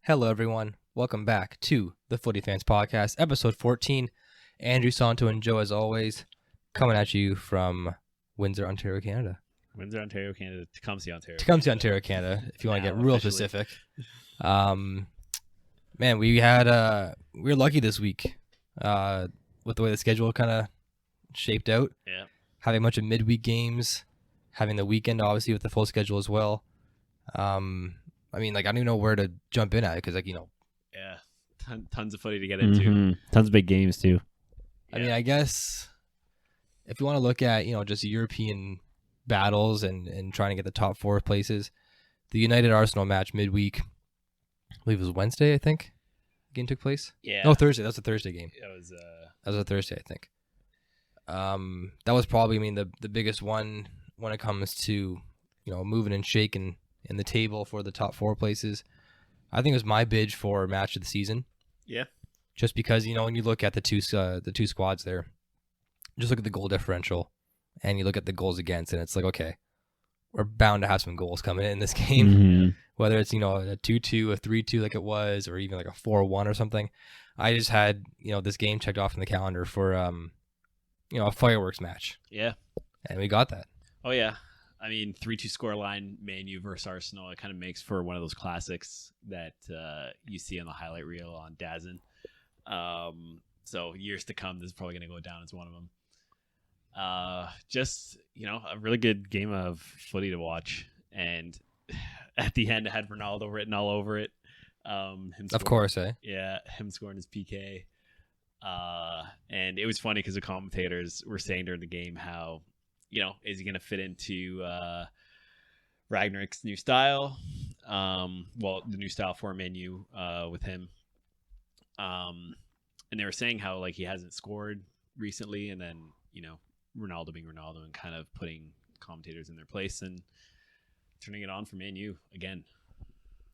Hello, everyone. Welcome back to the Footy PHANS Podcast, episode 14. Andrew Santo and Joe, as always, coming at you from Windsor, Ontario, Canada. Windsor, Ontario, Canada. Tecumseh, Ontario. Tecumseh, Ontario, Canada, if you want to get real specific. Man, we were lucky this week with the way the schedule kind of shaped out. Yeah. Having a bunch of midweek games, having the weekend, obviously, with the full schedule as well. I don't even know where to jump in at it because, Yeah, tons of footy to get into. Mm-hmm. Tons of big games, too. I mean, I guess if you want to look at, just European battles and trying to get the top four places, the United-Arsenal match midweek, I believe it was Wednesday, I think, the game took place. Yeah. No, Thursday. That's a Thursday game. It was. That was a Thursday, I think. That was probably, the biggest one when it comes to, moving and shaking in the table for the top four places. I think it was my bid for match of the season. Yeah. Just because, when you look at the two squads there, just look at the goal differential and you look at the goals against, and it's like, okay, we're bound to have some goals coming in this game. Mm-hmm. Whether it's, a 2-2, a 3-2 like it was, or even like a 4-1 or something. I just had, this game checked off in the calendar for, a fireworks match. Yeah. And we got that. Oh, yeah. 3-2 scoreline, Man U versus Arsenal. It kind of makes for one of those classics that you see on the highlight reel on DAZN. So years to come, this is probably going to go down as one of them. A really good game of footy to watch. And at the end, it had Ronaldo written all over it. Of course, eh? Yeah, him scoring his PK. And it was funny because the commentators were saying during the game how, is he going to fit into Rangnick's new style? The new style for Man U with him. And they were saying how he hasn't scored recently, and then Ronaldo being Ronaldo and kind of putting commentators in their place and turning it on for Man U again.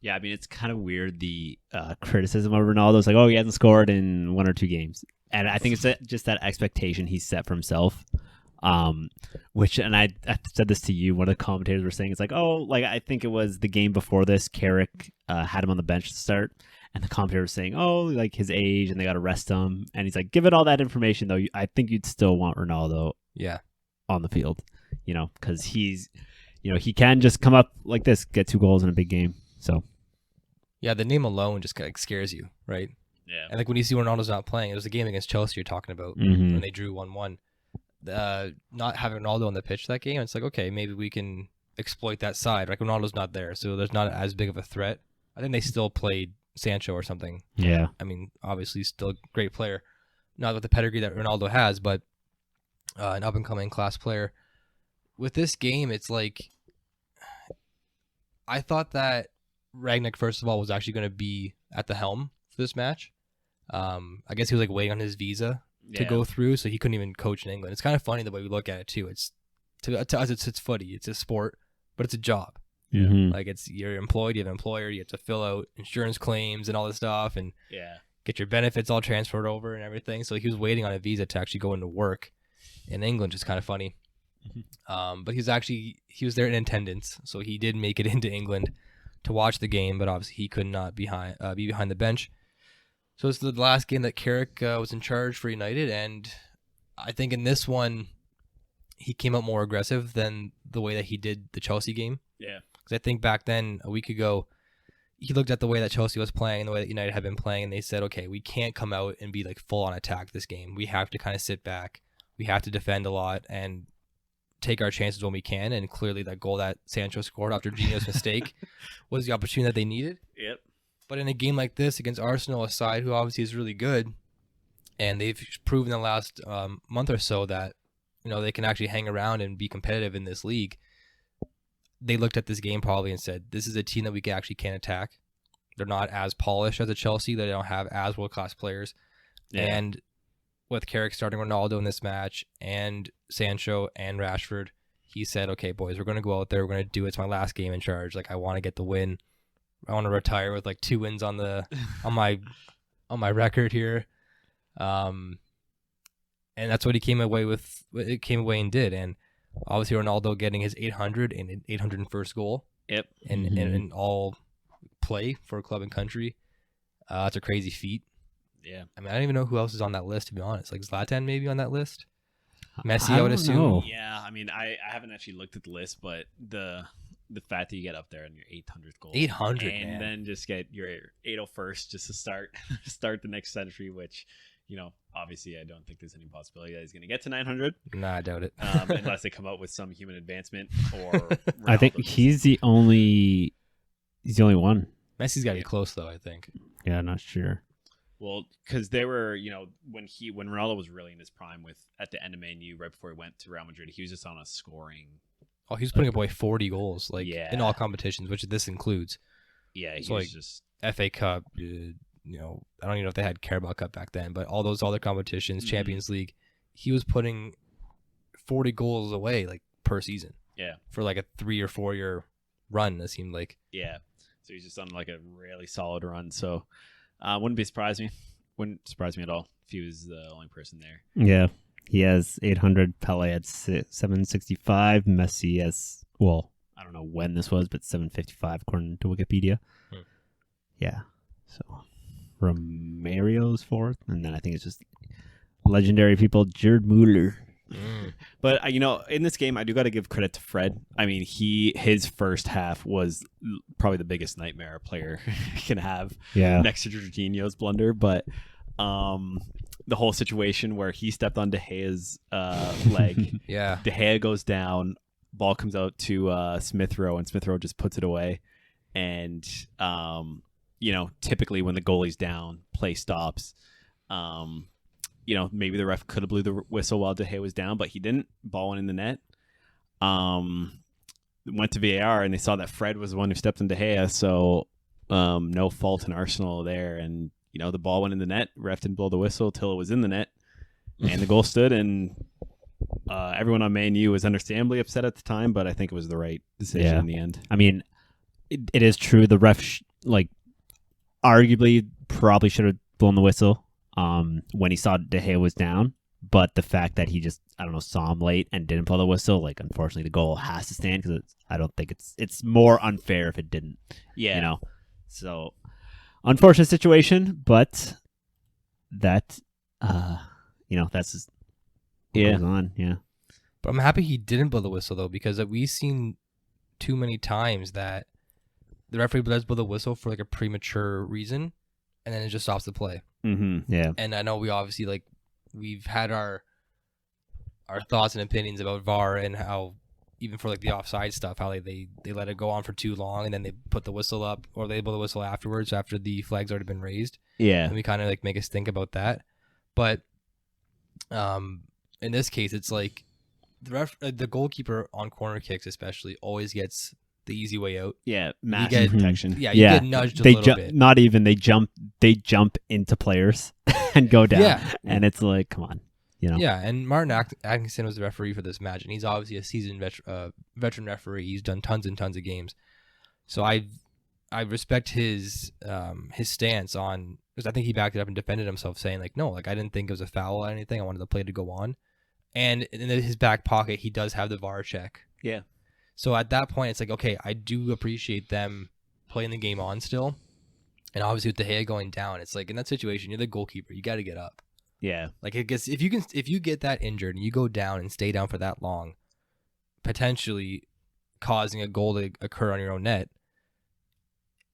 Yeah, it's kind of weird, the criticism of Ronaldo. It's like, oh, he hasn't scored in one or two games. And I think it's just that expectation he's set for himself. And I said this to you, one of the commentators were saying, it's like, I think it was the game before this, Carrick had him on the bench to start. And the commentator was saying, his age and they got to rest him. And he's like, given all that information, though, I think you'd still want Ronaldo on the field, because he's, he can just come up like this, get 2 goals in a big game. So. Yeah, the name alone just kind of scares you, right? Yeah. And when you see Ronaldo's not playing, it was a game against Chelsea you're talking about when they drew 1-1. Not having Ronaldo on the pitch that game, it's like, okay, maybe we can exploit that side. Like, Ronaldo's not there, so there's not as big of a threat. I think they still played Sancho or something. Yeah. Obviously still a great player. Not with the pedigree that Ronaldo has, but an up-and-coming class player. With this game, it's like, I thought that Rangnick, first of all, was actually going to be at the helm for this match. I guess he was waiting on his visa to go through, so he couldn't even coach in England. It's kind of funny the way we look at it too. It's to us, it's footy, it's a sport, but it's a job. Mm-hmm. You're employed, you have an employer, you have to fill out insurance claims and all this stuff, and get your benefits all transferred over and everything. So he was waiting on a visa to actually go into work in England, which is kind of funny. Mm-hmm. But he was there in attendance, so he did make it into England to watch the game, but obviously he could not be behind the bench. So it's the last game that Carrick was in charge for United, and I think in this one, he came out more aggressive than the way that he did the Chelsea game. Yeah. Because I think back then, a week ago, he looked at the way that Chelsea was playing and the way that United had been playing, and they said, okay, we can't come out and be full on attack this game. We have to kind of sit back. We have to defend a lot and take our chances when we can. And clearly that goal that Sancho scored after Gino's mistake was the opportunity that they needed. Yep. But in a game like this against Arsenal, a side who obviously is really good, and they've proven the last month or so that they can actually hang around and be competitive in this league, they looked at this game probably and said, this is a team that we actually can attack. They're not as polished as a Chelsea. They don't have as world-class players. Yeah. And with Carrick starting Ronaldo in this match and Sancho and Rashford, he said, okay, boys, we're going to go out there. We're going to do it. It's my last game in charge. I want to get the win. I want to retire with 2 wins on my record here. And that's what he came away with. It came away and did. And obviously Ronaldo getting his 800 and 801st goal. Yep. And all play for club and country. It's a crazy feat. Yeah. I mean, I don't even know who else is on that list, to be honest. Like Zlatan maybe on that list. Messi, I I would don't assume. know. Yeah, I mean, I haven't actually looked at the list, but the fact that you get up there in your 800th goal, 800, and man. then just get your 801st just to start the next century, which, you know, obviously I don't think there's any possibility that he's going to get to 900. Nah, I doubt it. Unless they come up with some human advancement or I think Ronaldo. he's the only one. Messi's got to be close, though, I think. Yeah, not sure. Well, because they were, you know, when Ronaldo was really in his prime at the end of Man U, right before he went to Real Madrid, he was just on a scoring. Oh, he was putting up like 40 goals, like Yeah. in all competitions, which this includes. Yeah, he So, was like, just. FA Cup, you know, I don't even know if they had Carabao Cup back then, but all those other competitions, Mhm. Champions League, he was putting 40 goals away like per season. Yeah. For like a 3 or 4 year run, it seemed like. Yeah. So he's just on like a really solid run. So wouldn't surprise me at all if he was the only person there. Yeah, he has 800. Pele at 765. Messi has, well, I don't know when this was, but 755 according to Wikipedia. Yeah. So Romario's fourth, and then I think it's just legendary people. Gerd Müller. But you know, in this game, I do got to give credit to Fred. I mean, his first half was probably the biggest nightmare a player can have. Yeah. Next to Jorginho's blunder, but the whole situation where he stepped on De Gea's leg. Yeah. De Gea goes down, ball comes out to Smith Rowe, and Smith Rowe just puts it away. And you know, typically when the goalie's down, play stops. You know, maybe the ref could have blew the whistle while De Gea was down, but he didn't. Ball went in the net. Went to VAR, and they saw that Fred was the one who stepped on De Gea, so no fault in Arsenal there. And, you know, the ball went in the net. Ref didn't blow the whistle till it was in the net, and the goal stood, and everyone on Man U was understandably upset at the time, but I think it was the right decision in the end. I mean, it is true. The ref, arguably probably should have blown the whistle when he saw De Gea was down. But the fact that he just, I don't know, saw him late and didn't blow the whistle, unfortunately, the goal has to stand because I don't think it's more unfair if it didn't. Yeah. You know? So, unfortunate situation, but that, that's just what goes on. Yeah. But I'm happy he didn't blow the whistle, though, because we've seen too many times that the referee does blow the whistle for a premature reason, and then it just stops the play. Mm-hmm. Yeah. And I know we obviously we've had our thoughts and opinions about VAR and how even for the offside stuff, how they let it go on for too long and then they put the whistle up or they blow the whistle afterwards after the flag's already been raised. Yeah. And we kind of make us think about that. But in this case, it's the goalkeeper on corner kicks especially always gets the easy way out. Yeah, You massive get protection. Yeah, you get nudged a little bit. Not even they jump into players and go down. Yeah. And it's come on, Yeah, and Martin Atkinson was the referee for this match, and he's obviously a seasoned veteran referee. He's done tons and tons of games, so I respect his stance on, because I think he backed it up and defended himself, saying no, I didn't think it was a foul or anything. I wanted the play to go on, and in his back pocket he does have the VAR check. Yeah. So at that point, it's okay, I do appreciate them playing the game on still. And obviously with De Gea going down, it's in that situation, you're the goalkeeper. You got to get up. Yeah. It gets, if you get that injured and you go down and stay down for that long, potentially causing a goal to occur on your own net,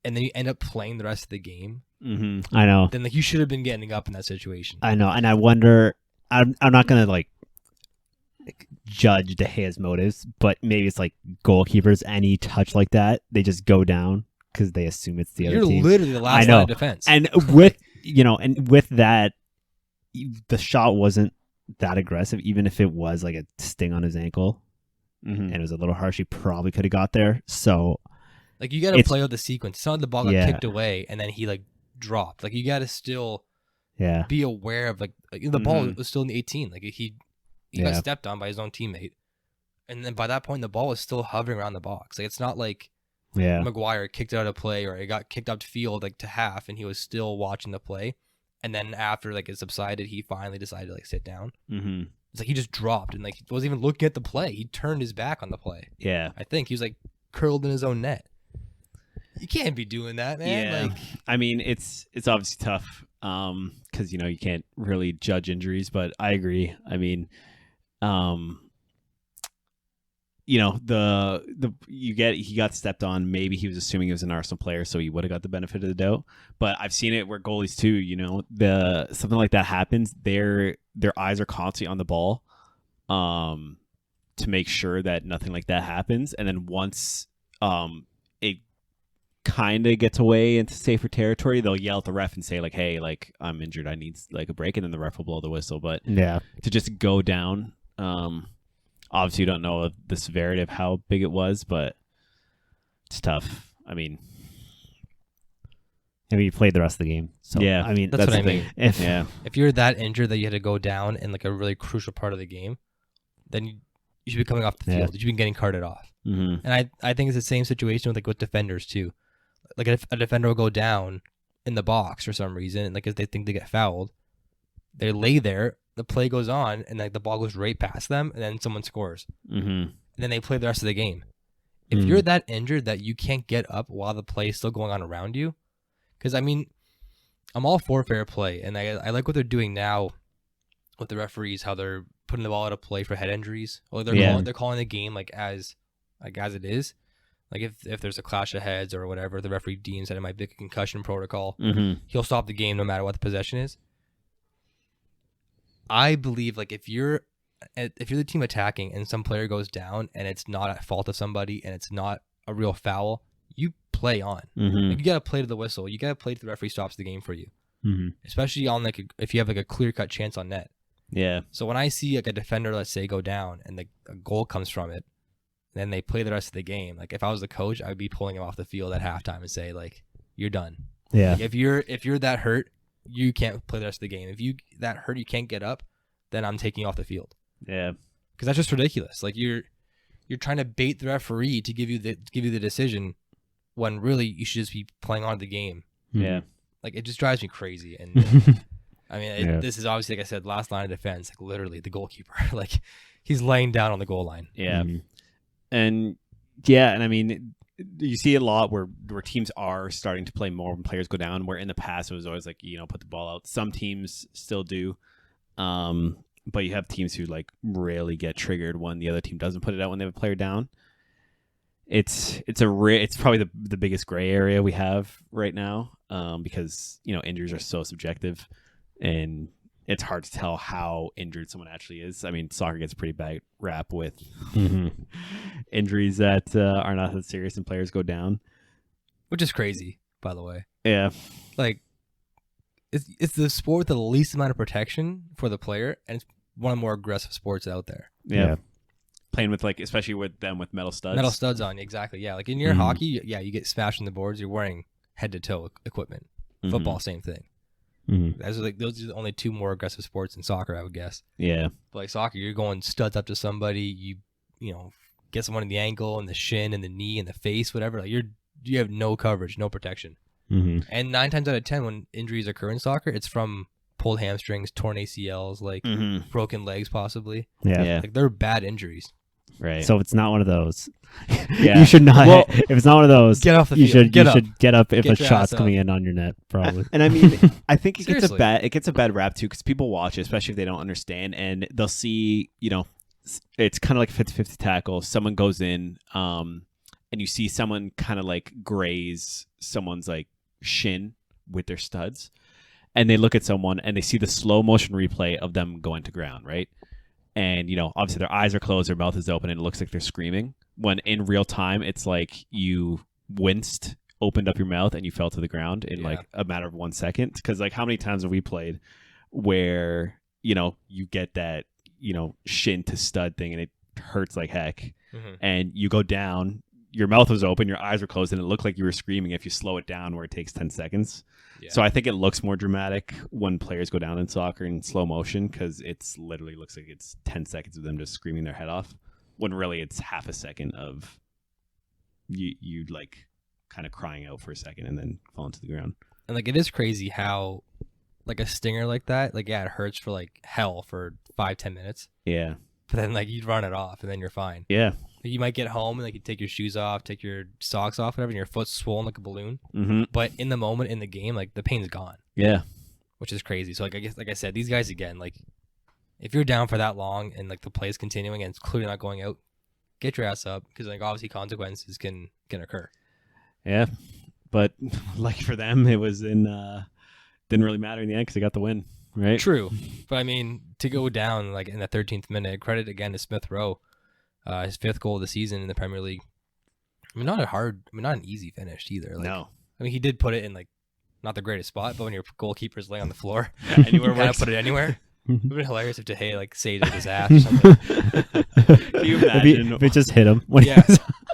and then you end up playing the rest of the game. Mm-hmm. I know. Then you should have been getting up in that situation. I know, and I wonder. I'm not gonna judge De Gea's motives, but maybe it's goalkeepers, any touch like that, they just go down because they assume it's the other team. You're literally the last line of defense. And with that, the shot wasn't that aggressive, even if it was a sting on his ankle, and it was a little harsh. He probably could have got there. So, you got to play out the sequence. It's not like the ball got kicked away and then he dropped. You got to still be aware of the ball was still in the 18. He got stepped on by his own teammate, and then by that point the ball was still hovering around the box. It's not Maguire kicked it out of play or it got kicked out to field to half and he was still watching the play, and then after it subsided he finally decided to sit down. Mm-hmm. It's he just dropped and he wasn't even looking at the play. He turned his back on the play. Yeah. I think he was curled in his own net. You can't be doing that, man. Yeah. Like, I mean, it's obviously tough because you can't really judge injuries, but I agree. I mean, he got stepped on. Maybe he was assuming he was an Arsenal player, so he would have got the benefit of the doubt. But I've seen it where goalies too. Something like that happens. Their eyes are constantly on the ball, to make sure that nothing like that happens. And then once it kind of gets away into safer territory, they'll yell at the ref and say like, "Hey, like I'm injured. I need like a break," and then the ref will blow the whistle. But to just go down. Obviously, you don't know the severity of how big it was, but it's tough. I mean, maybe you played the rest of the game. So, yeah, I mean, that's what I mean. If you're that injured that you had to go down in like a really crucial part of the game, then you should be coming off the field. You should be getting carted off. Mm-hmm. And I think it's the same situation with defenders too. Like if a defender will go down in the box for some reason, and like if they think they get fouled, they lay there. The play goes on, and like the ball goes right past them, and then someone scores. Mm-hmm. And then they play the rest of the game. If you're that injured that you can't get up while the play is still going on around you, because I mean, I'm all for fair play, and I like what they're doing now with the referees, how they're putting the ball out of play for head injuries. Or they're calling the game as it is. Like if there's a clash of heads or whatever, the referee deems that it might be a concussion protocol. Mm-hmm. He'll stop the game no matter what the possession is. I believe like if you're the team attacking and some player goes down and it's not at fault of somebody and it's not a real foul, you play on. Mm-hmm. Like, you gotta play to the whistle. You gotta play to the referee stops the game for you. Mm-hmm. Especially on if you have like a clear cut chance on net. Yeah. So when I see like a defender, let's say, go down and a goal comes from it, then they play the rest of the game. Like if I was the coach, I would be pulling him off the field at halftime and say like, "You're done." Yeah. Like, if you're that hurt, you can't play the rest of the game. If you that hurt, you can't get up, then I'm taking you off the field. Yeah. Because that's just ridiculous. Like you're trying to bait the referee to give you the decision when really you should just be playing on the game. Yeah. Like it just drives me crazy. And I mean, this is obviously, like I said, last line of defense. Like literally the goalkeeper. Like he's laying down on the goal line. Yeah. Mm-hmm. And I mean, you see a lot where teams are starting to play more when players go down, where in the past it was always like, put the ball out. Some teams still do. But you have teams who like rarely get triggered when the other team doesn't put it out when they have a player down. It's probably the biggest gray area we have right now, because injuries are so subjective, and it's hard to tell how injured someone actually is. I mean, soccer gets a pretty bad rap with injuries that are not that serious and players go down, which is crazy, by the way. Yeah, like it's the sport with the least amount of protection for the player, and it's one of the more aggressive sports out there. Yeah. Playing with especially with metal studs. Metal studs on, exactly. Yeah, like in your hockey, you get smashed in the boards. You're wearing head to toe equipment. Football, same thing. Those are the only two more aggressive sports in soccer, I would guess. Yeah. But like soccer, you're going studs up to somebody. You get someone in the ankle and the shin and the knee and the face, whatever. Like you have no coverage, no protection. And 9 times out of 10, when injuries occur in soccer, it's from pulled hamstrings, torn ACLs, like broken legs, possibly. Yeah. Like they're bad injuries. Right. So if it's not one of those, you should not. Well, if it's not one of those, get off the field. You should get up if get a shot's coming in on your net, probably. And I mean, I think it Seriously. gets a bad rap too, because people watch it, especially if they don't understand, and they'll see, it's kind of like a 50-50 tackle. Someone goes in, and you see someone kind of like graze someone's like shin with their studs, and they look at someone and they see the slow motion replay of them going to ground, right? And, obviously their eyes are closed, their mouth is open, and it looks like they're screaming. When in real time, it's like you winced, opened up your mouth, and you fell to the ground in like a matter of 1 second. Because like how many times have we played where, you get that, shin to stud thing and it hurts like heck. And you go down, your mouth was open, your eyes were closed, and it looked like you were screaming if you slow it down where it takes 10 seconds. So I think it looks more dramatic when players go down in soccer in slow motion, because it's literally looks like it's 10 seconds of them just screaming their head off, when really it's half a second of you like kind of crying out for a second and then falling to the ground. And like it is crazy how like a stinger like that, like it hurts for like hell for 5-10 minutes. Yeah. But then like you'd run it off and then you're fine. Yeah. You might get home and like you take your shoes off, take your socks off, whatever, and your foot's swollen like a balloon. Mm-hmm. But in the moment in the game, like the pain's gone. Yeah. Which is crazy. So like I guess, like I said, these guys again, like if you're down for that long and like the play is continuing and it's clearly not going out, get your ass up because like obviously consequences can occur. Yeah, but like for them, it was didn't really matter in the end because they got the win, right? True, but I mean to go down like in the 13th minute, credit again to Smith Rowe, his 5th goal of the season in the Premier League. I mean not an easy finish either. Like, No, I mean he did put it in like not the greatest spot, but when your goalkeeper's laying on the floor, anywhere kind of put it anywhere. It would be hilarious if Tahei like saved his ass or something. Can you imagine? If it just hit him. Yeah,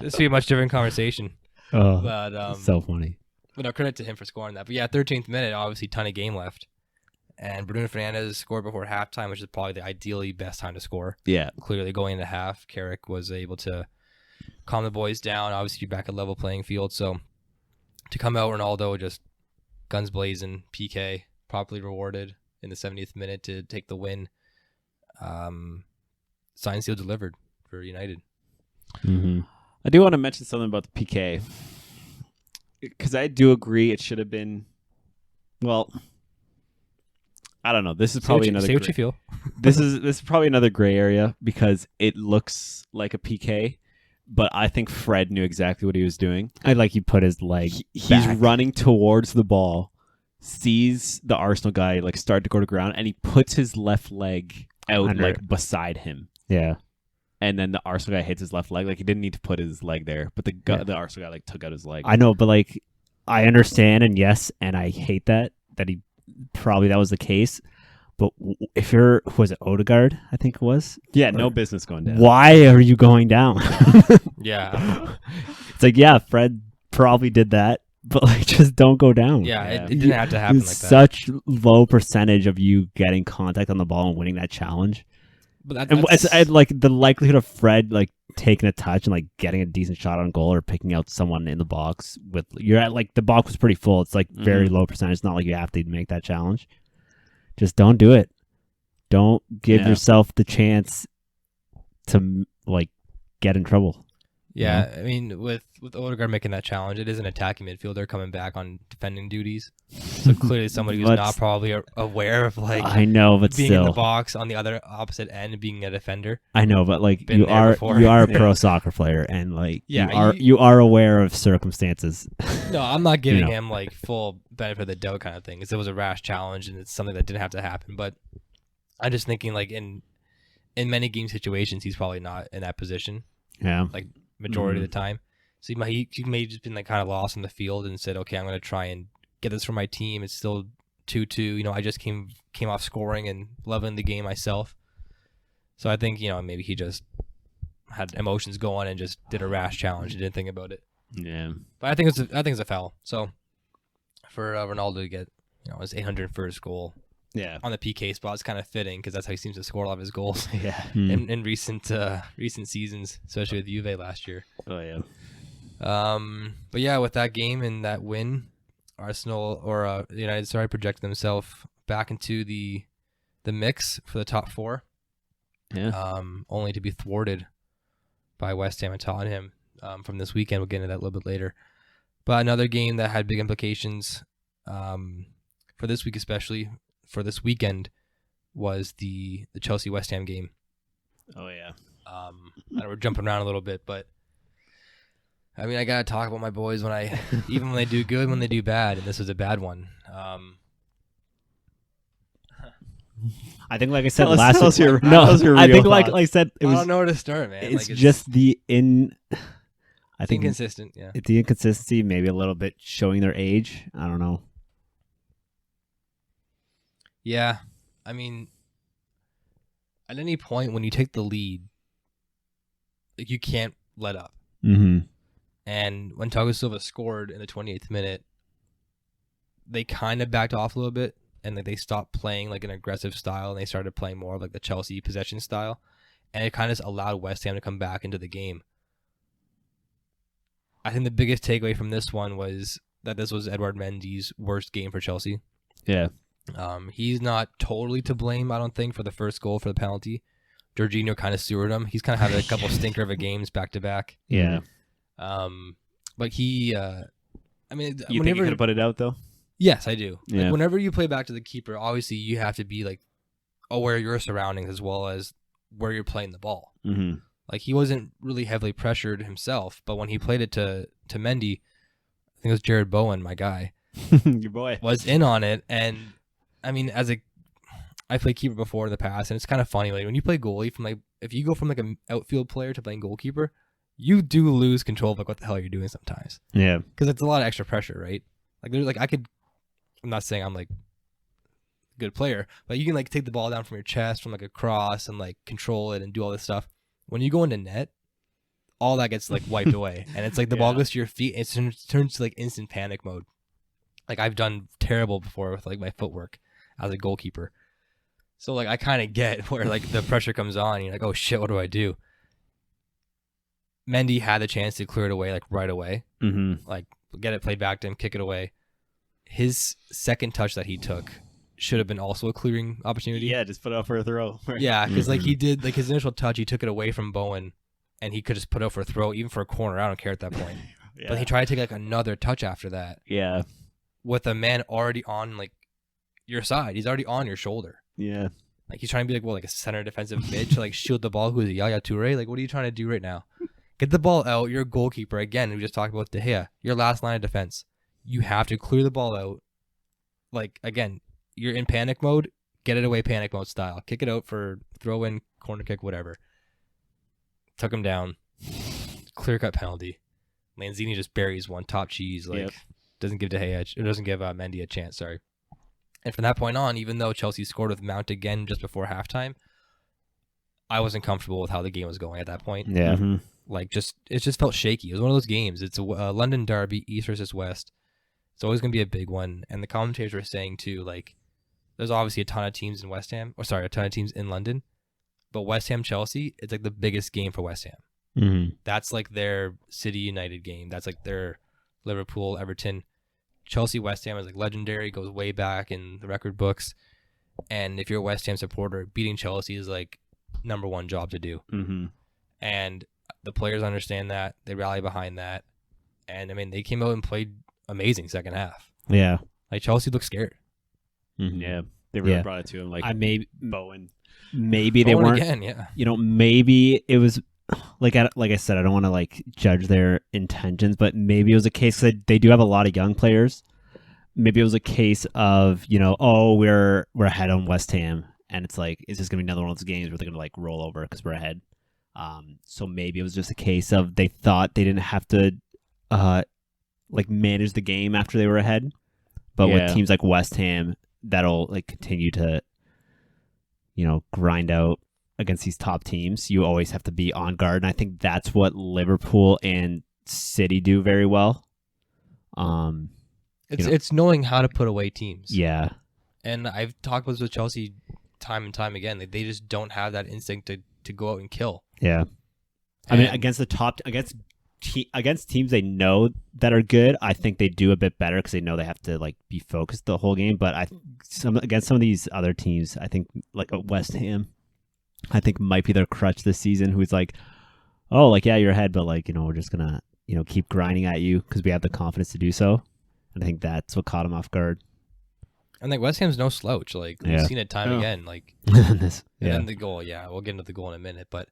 this would be a much different conversation. Oh, But so funny. But no, credit to him for scoring that. But yeah, 13th minute, obviously ton of game left. And Bruno Fernandes scored before halftime, which is probably the ideally best time to score. Yeah, Clearly going into half, Carrick was able to calm the boys down. Obviously you're back at level playing field. So to come out, Ronaldo just guns blazing, PK, properly rewarded in the 70th minute to take the win. Sign seal delivered for United. Mm-hmm. I do want to mention something about the PK because I do agree it should have been. Well, I don't know. This is probably another. Say what you feel. This is probably another gray area because it looks like a PK, but I think Fred knew exactly what he was doing. I like he put his leg. He's back. running towards the ball, sees the Arsenal guy like start to go to ground, and he puts his left leg out Under. like beside him. Yeah. And then the Arsenal guy hits his left leg. Like he didn't need to put his leg there, but the Arsenal guy like took out his leg. I know, but like I understand and yes, and I hate that he probably that was the case. But if was it Odegaard? I think it was. Yeah, no business going down. Why are you going down? Yeah. It's like, yeah, Fred probably did that, but like just don't go down. Yeah, Yeah. it didn't have to happen like that. Such low percentage of you getting contact on the ball and winning that challenge. But And that's, it's like the likelihood of Fred like taking a touch and like getting a decent shot on goal or picking out someone in the box with you're at like the box was pretty full. It's like very low percentage. It's not like you have to make that challenge. Just don't do it. Don't give yourself the chance to like get in trouble. yeah, I mean, with Odegaard making that challenge, it is an attacking midfielder coming back on defending duties. So clearly somebody who's But- not probably aware of like I know, but being in the still, box on the other opposite end and being a defender. I know, but like Been you there are before. you are a Yeah. pro soccer player, and like Yeah, you are aware of circumstances. No, I'm not giving know. him like full benefit of the doubt kind of thing. Because it was a rash challenge and it's something that didn't have to happen. But I'm just thinking like in many game situations, he's probably not in that position Yeah, like majority of the time. So he may have just been like kind of lost on the field and said, okay, I'm going to try and get this for my team. It's still 2-2. You know, I just came off scoring and loving the game myself. So I think, you know, maybe he just had emotions going and just did a rash challenge and didn't think about it. Yeah. But I think it's a foul. So for Ronaldo to get, you know, his 801st goal Yeah. on the PK spot is kind of fitting because that's how he seems to score a lot of his goals Yeah. in recent seasons, especially with Juve last year. Oh yeah. But yeah, with that game and that win, Arsenal or United, projected themselves back into the mix for the top 4. Yeah. Only to be thwarted by West Ham and Tottenham from this weekend. We'll get into that a little bit later. But another game that had big implications for this week, especially for this weekend, was the Chelsea West Ham game. Oh yeah. I know we're jumping around a little bit, but I mean, I gotta talk about my boys even when they do good, when they do bad, and this was a bad one. I think like I said Tell us- last tell us your- no, tell us your I real think like thoughts. I said it I was don't know where to start, man. it's Like, just I think inconsistent. Yeah. it's the inconsistency, maybe a little bit showing their age. I don't know. Yeah, I mean, at any point when you take the lead, like you can't let up. Mm-hmm. And when Thiago Silva scored in the 28th minute, they kind of backed off a little bit, and like they stopped playing like an aggressive style, and they started playing more of like the Chelsea possession style, and it kind of allowed West Ham to come back into the game. I think the biggest takeaway from this one was that this was Edouard Mendy's worst game for Chelsea. Yeah. He's not totally to blame, I don't think, for the first goal for the penalty, Jorginho kind of stewarded him. He's kind of had a couple stinker of a games back to back. Yeah. But he, I mean, You think he could have put it out though? yes, I do. Yeah. Like, whenever you play back to the keeper, obviously you have to be like aware of your surroundings as well as where you're playing the ball. Mm-hmm. Like he wasn't really heavily pressured himself, but when he played it to Mendy, I think it was Jared Bowen, my guy, Your boy. was in on it. And I mean, I played keeper before in the past, and it's kind of funny. Like when you play goalie, from like if you go from like an outfield player to playing goalkeeper, you do lose control of like what the hell you're doing sometimes, Yeah. because it's a lot of extra pressure, right? Like there's like I'm not saying I'm like a good player, but you can like take the ball down from your chest from like a cross and like control it and do all this stuff. When you go into net, all that gets like wiped away, and it's like the ball goes to your feet. It turns to like instant panic mode. Like I've done terrible before with like my footwork as a goalkeeper. So like I kind of get where like the pressure comes on. And you're like, oh shit, what do I do? Mendy had the chance to clear it away like right away. Mm-hmm. Like get it played back to him, kick it away. His second touch that he took should have been also a clearing opportunity. Yeah, just put it out for a throw. Yeah, because like he did, like his initial touch, he took it away from Bowen, and he could just put it out for a throw, even for a corner. I don't care at that point. Yeah. But he tried to take like another touch after that Yeah. with a man already on like your side. He's already on your shoulder. Yeah. Like he's trying to be like, well, like a center defensive mid to like shield the ball. Who's Yaya Toure? Like, what are you trying to do right now? Get the ball out. You're a goalkeeper again. We just talked about De Gea. Your last line of defense. You have to clear the ball out. Like again, you're in panic mode. Get it away, panic mode style. Kick it out for throw in, corner kick, whatever. Took him down. Clear cut penalty. Lanzini just buries one, top cheese. Like doesn't give De Gea. It doesn't give Mendy a chance. Sorry. And from that point on, even though Chelsea scored with Mount again just before halftime, I wasn't comfortable with how the game was going at that point. Yeah. Mm-hmm. Like it just felt shaky. It was one of those games. It's a London derby, East versus West. It's always going to be a big one. And the commentators were saying too, like, there's obviously a ton of teams in a ton of teams in London, but West Ham Chelsea, it's like the biggest game for West Ham. Mm-hmm. That's like their City United game. That's like their Liverpool, Everton. Chelsea West Ham is like legendary, goes way back in the record books. And if you're a West Ham supporter, beating Chelsea is like number one job to do. Mm-hmm. And the players understand that. They rally behind that. And I mean, they came out and played amazing second half. Yeah. Like Chelsea looked scared. Mm-hmm. Yeah, they really brought it to him. Like Bowen. Maybe they Bowen weren't. Again, yeah. You know, maybe it was like I said, I don't want to like judge their intentions, but maybe it was a case that they do have a lot of young players. Maybe it was a case of, you know, oh, we're ahead on West Ham, and it's like, is this gonna be another one of those games where they're gonna like roll over because we're ahead? So maybe it was just a case of they thought they didn't have to like manage the game after they were ahead, but with teams like West Ham, that'll like continue to, you know, grind out against these top teams. You always have to be on guard, and I think that's what Liverpool and City do very well. It's knowing how to put away teams. Yeah, and I've talked with Chelsea time and time again. They just don't have that instinct to go out and kill. Yeah, I mean, against teams they know that are good, I think they do a bit better because they know they have to like be focused the whole game. But against some of these other teams, I think like West Ham, I think might be their crutch this season. Who's like, oh, like yeah, you're ahead, but like, you know, we're just gonna, you know, keep grinding at you because we have the confidence to do so. And I think that's what caught them off guard. And like West Ham's no slouch. Like we've seen it time again. Like and then the goal. Yeah, we'll get into the goal in a minute, but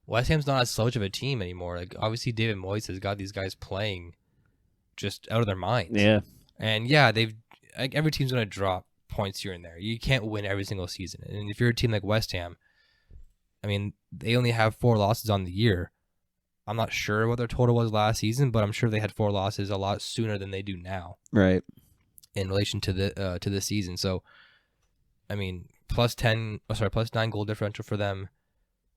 West Ham's not as slouch of a team anymore. Like obviously David Moyes has got these guys playing just out of their minds. Yeah. And yeah, every team's gonna drop points here and there. You can't win every single season. And if you're a team like West Ham, I mean, they only have 4 losses on the year. I'm not sure what their total was last season, but I'm sure they had 4 losses a lot sooner than they do now. Right. In relation to this season. So I mean, plus 9 goal differential for them.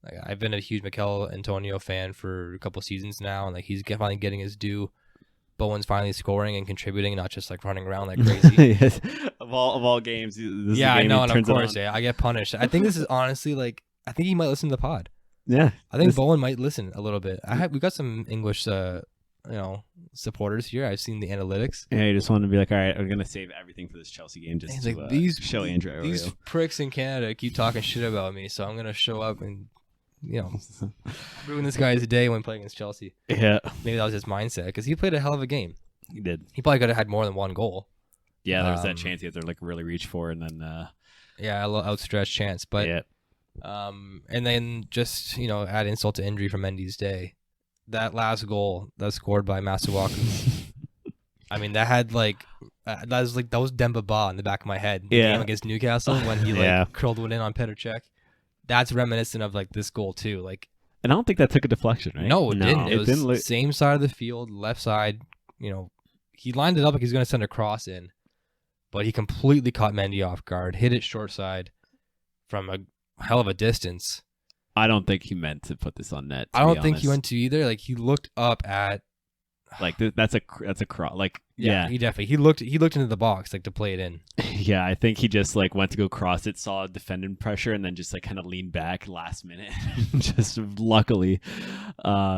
Like, I've been a huge Mikel Antonio fan for a couple seasons now, and like he's finally getting his due. Bowen's finally scoring and contributing, not just like running around like crazy. Yes. Of all games, this is yeah, the I game know, he and of turns it course, on. yeah, I get punished. I think this is honestly like, I think he might listen to the pod. Yeah, I think Bowen might listen a little bit. We got some English, supporters here. I've seen the analytics. Yeah, you just want to be like, all right, I'm gonna save everything for this Chelsea game just It's to like these show Andrew. These pricks in Canada keep talking shit about me, so I'm gonna show up and ruin this guy's day when playing against Chelsea. Yeah, Maybe that was his mindset because he played a hell of a game. he did. He probably could have had more than one goal. Yeah, there was that chance he had to like really reach for, and then Yeah, a little outstretched chance, but yeah. and then just add insult to injury from Mendy's day. That last goal that was scored by Masuaku. I mean, that had that was Demba Ba in the back of my head. The game against Newcastle when he curled one in on Petr Cech. That's reminiscent of this goal too. And I don't think that took a deflection, right? No, it didn't. It was same side of the field, left side. He lined it up like he's going to send a cross in, but he completely caught Mendy off guard, hit it short side from a hell of a distance. I don't think he meant to put this on net. I don't think he went to either. He looked up at that's a cross. He definitely he looked into the box to play it in. Yeah, I think he just went to go cross it, saw defending pressure, and then just kind of leaned back last minute. Just luckily,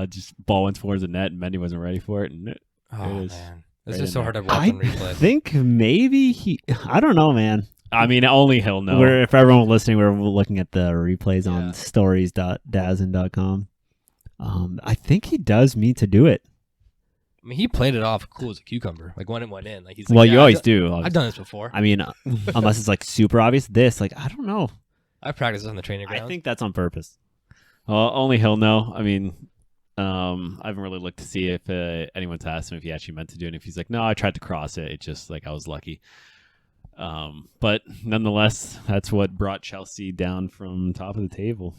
just ball went towards the net, and Mendy wasn't ready for it. And it is. Man, this is so hard to watch on replay. I think maybe I don't know, man. I mean, only he'll know. If everyone listening, we're looking at the replays on stories.dazen.com. I think he does mean to do it. I mean, he played it off cool as a cucumber. When it went in, he's you always do. I've done this before. I mean, unless it's super obvious. This, I don't know. I practiced on the training ground. I think that's on purpose. Well, only he'll know. I mean, I haven't really looked to see if anyone's asked him if he actually meant to do it. And if he's like, no, I tried to cross it. It just I was lucky. But nonetheless, that's what brought Chelsea down from top of the table.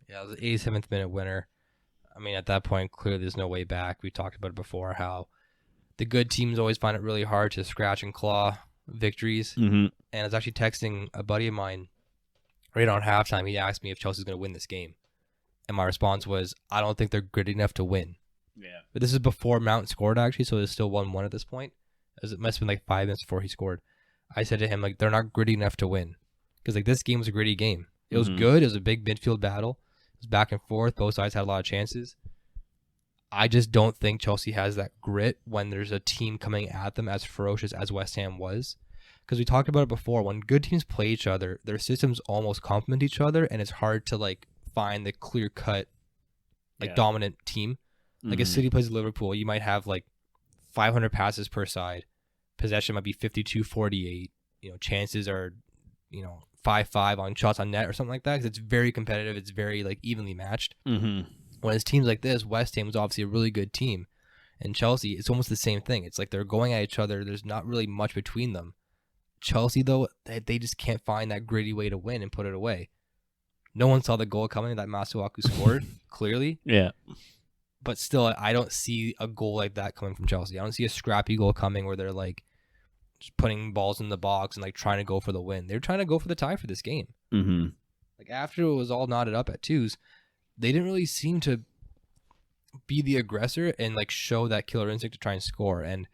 Yeah, it was the 87th minute winner. I mean, at that point, clearly there's no way back. We talked about it before, how the good teams always find it really hard to scratch and claw victories. Mm-hmm. And I was actually texting a buddy of mine right on halftime. He asked me if Chelsea's going to win this game. And my response was, I don't think they're gritty enough to win. Yeah. But this is before Mount scored, actually, so there's still 1-1 at this point. It must have been 5 minutes before he scored. I said to him, they're not gritty enough to win. Because, this game was a gritty game. It was good. It was a big midfield battle. It was back and forth. Both sides had a lot of chances. I just don't think Chelsea has that grit when there's a team coming at them as ferocious as West Ham was. Because we talked about it before. When good teams play each other, their systems almost complement each other, and it's hard to, find the clear-cut, dominant team. If City plays Liverpool, you might have, 500 passes per side. Possession might be 52-48. Chances are, 5-5 on shots on net or something like that, because it's very competitive. It's very evenly matched. Mm-hmm. When it's teams like this, West Ham was obviously a really good team, and Chelsea, it's almost the same thing. It's they're going at each other. There's not really much between them. Chelsea, though, they just can't find that gritty way to win and put it away. No one saw the goal coming that Masuaku scored, clearly. Yeah. But still, I don't see a goal like that coming from Chelsea. I don't see a scrappy goal coming where they're just putting balls in the box and trying to go for the win. They're trying to go for the tie for this game. Mm-hmm. After it was all knotted up at 2s, they didn't really seem to be the aggressor and show that killer instinct to try and score. And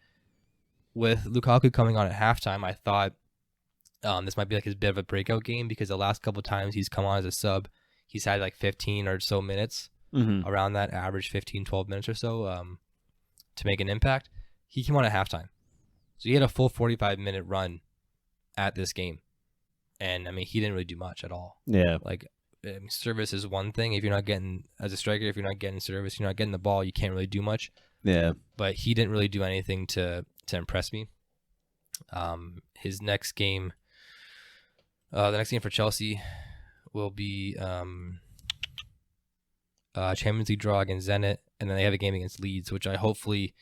with Lukaku coming on at halftime, I thought this might be his bit of a breakout game, because the last couple of times he's come on as a sub, he's had 15 or so minutes, around that average 15, 12 minutes or so to make an impact. He came on at halftime. So he had a full 45-minute run at this game. And, I mean, he didn't really do much at all. Yeah. Service is one thing. If you're not getting, as a striker, if you're not getting service, you're not getting the ball, you can't really do much. Yeah. But he didn't really do anything to impress me. His next game, the next game for Chelsea will be Champions League draw against Zenit, and then they have a game against Leeds, which I hopefully,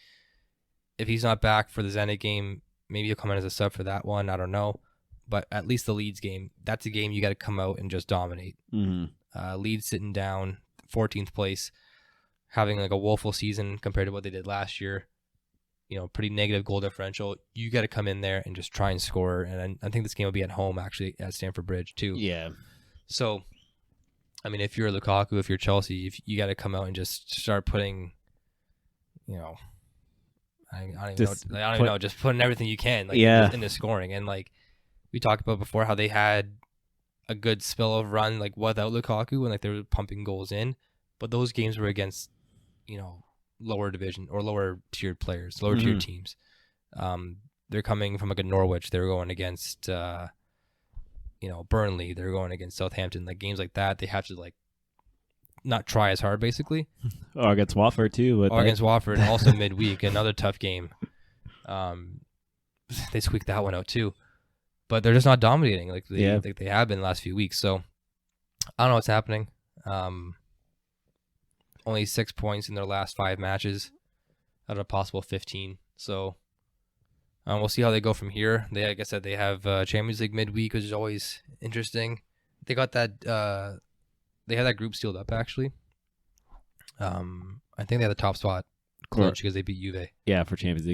if he's not back for the Zenit game, maybe he'll come in as a sub for that one. I don't know. But at least the Leeds game, that's a game you got to come out and just dominate. Mm-hmm. Leeds sitting down, 14th place, having a woeful season compared to what they did last year. Pretty negative goal differential. You got to come in there and just try and score. And I think this game will be at home, actually, at Stamford Bridge, too. Yeah. So, I mean, if you're Lukaku, if you're Chelsea, if you got to come out and just start putting, I don't even know, just putting everything you can into scoring. And we talked about before how they had a good spill of run without Lukaku when they were pumping goals in, but those games were against lower division or lower tiered players, lower tiered teams. They're coming from a Norwich. They were going against Burnley. They're going against Southampton. Games like that, they have to not try as hard, basically. Or against Watford too. Or against Watford, also midweek, another tough game. They squeaked that one out too, but they're just not dominating like they have been the last few weeks. So I don't know what's happening. Only 6 points in their last 5 matches out of a possible 15. So we'll see how they go from here. They, like I said, they have Champions League midweek, which is always interesting. They got that. They had that group sealed up actually. I think they had the top spot clinched because they beat Juve. Yeah, for Champions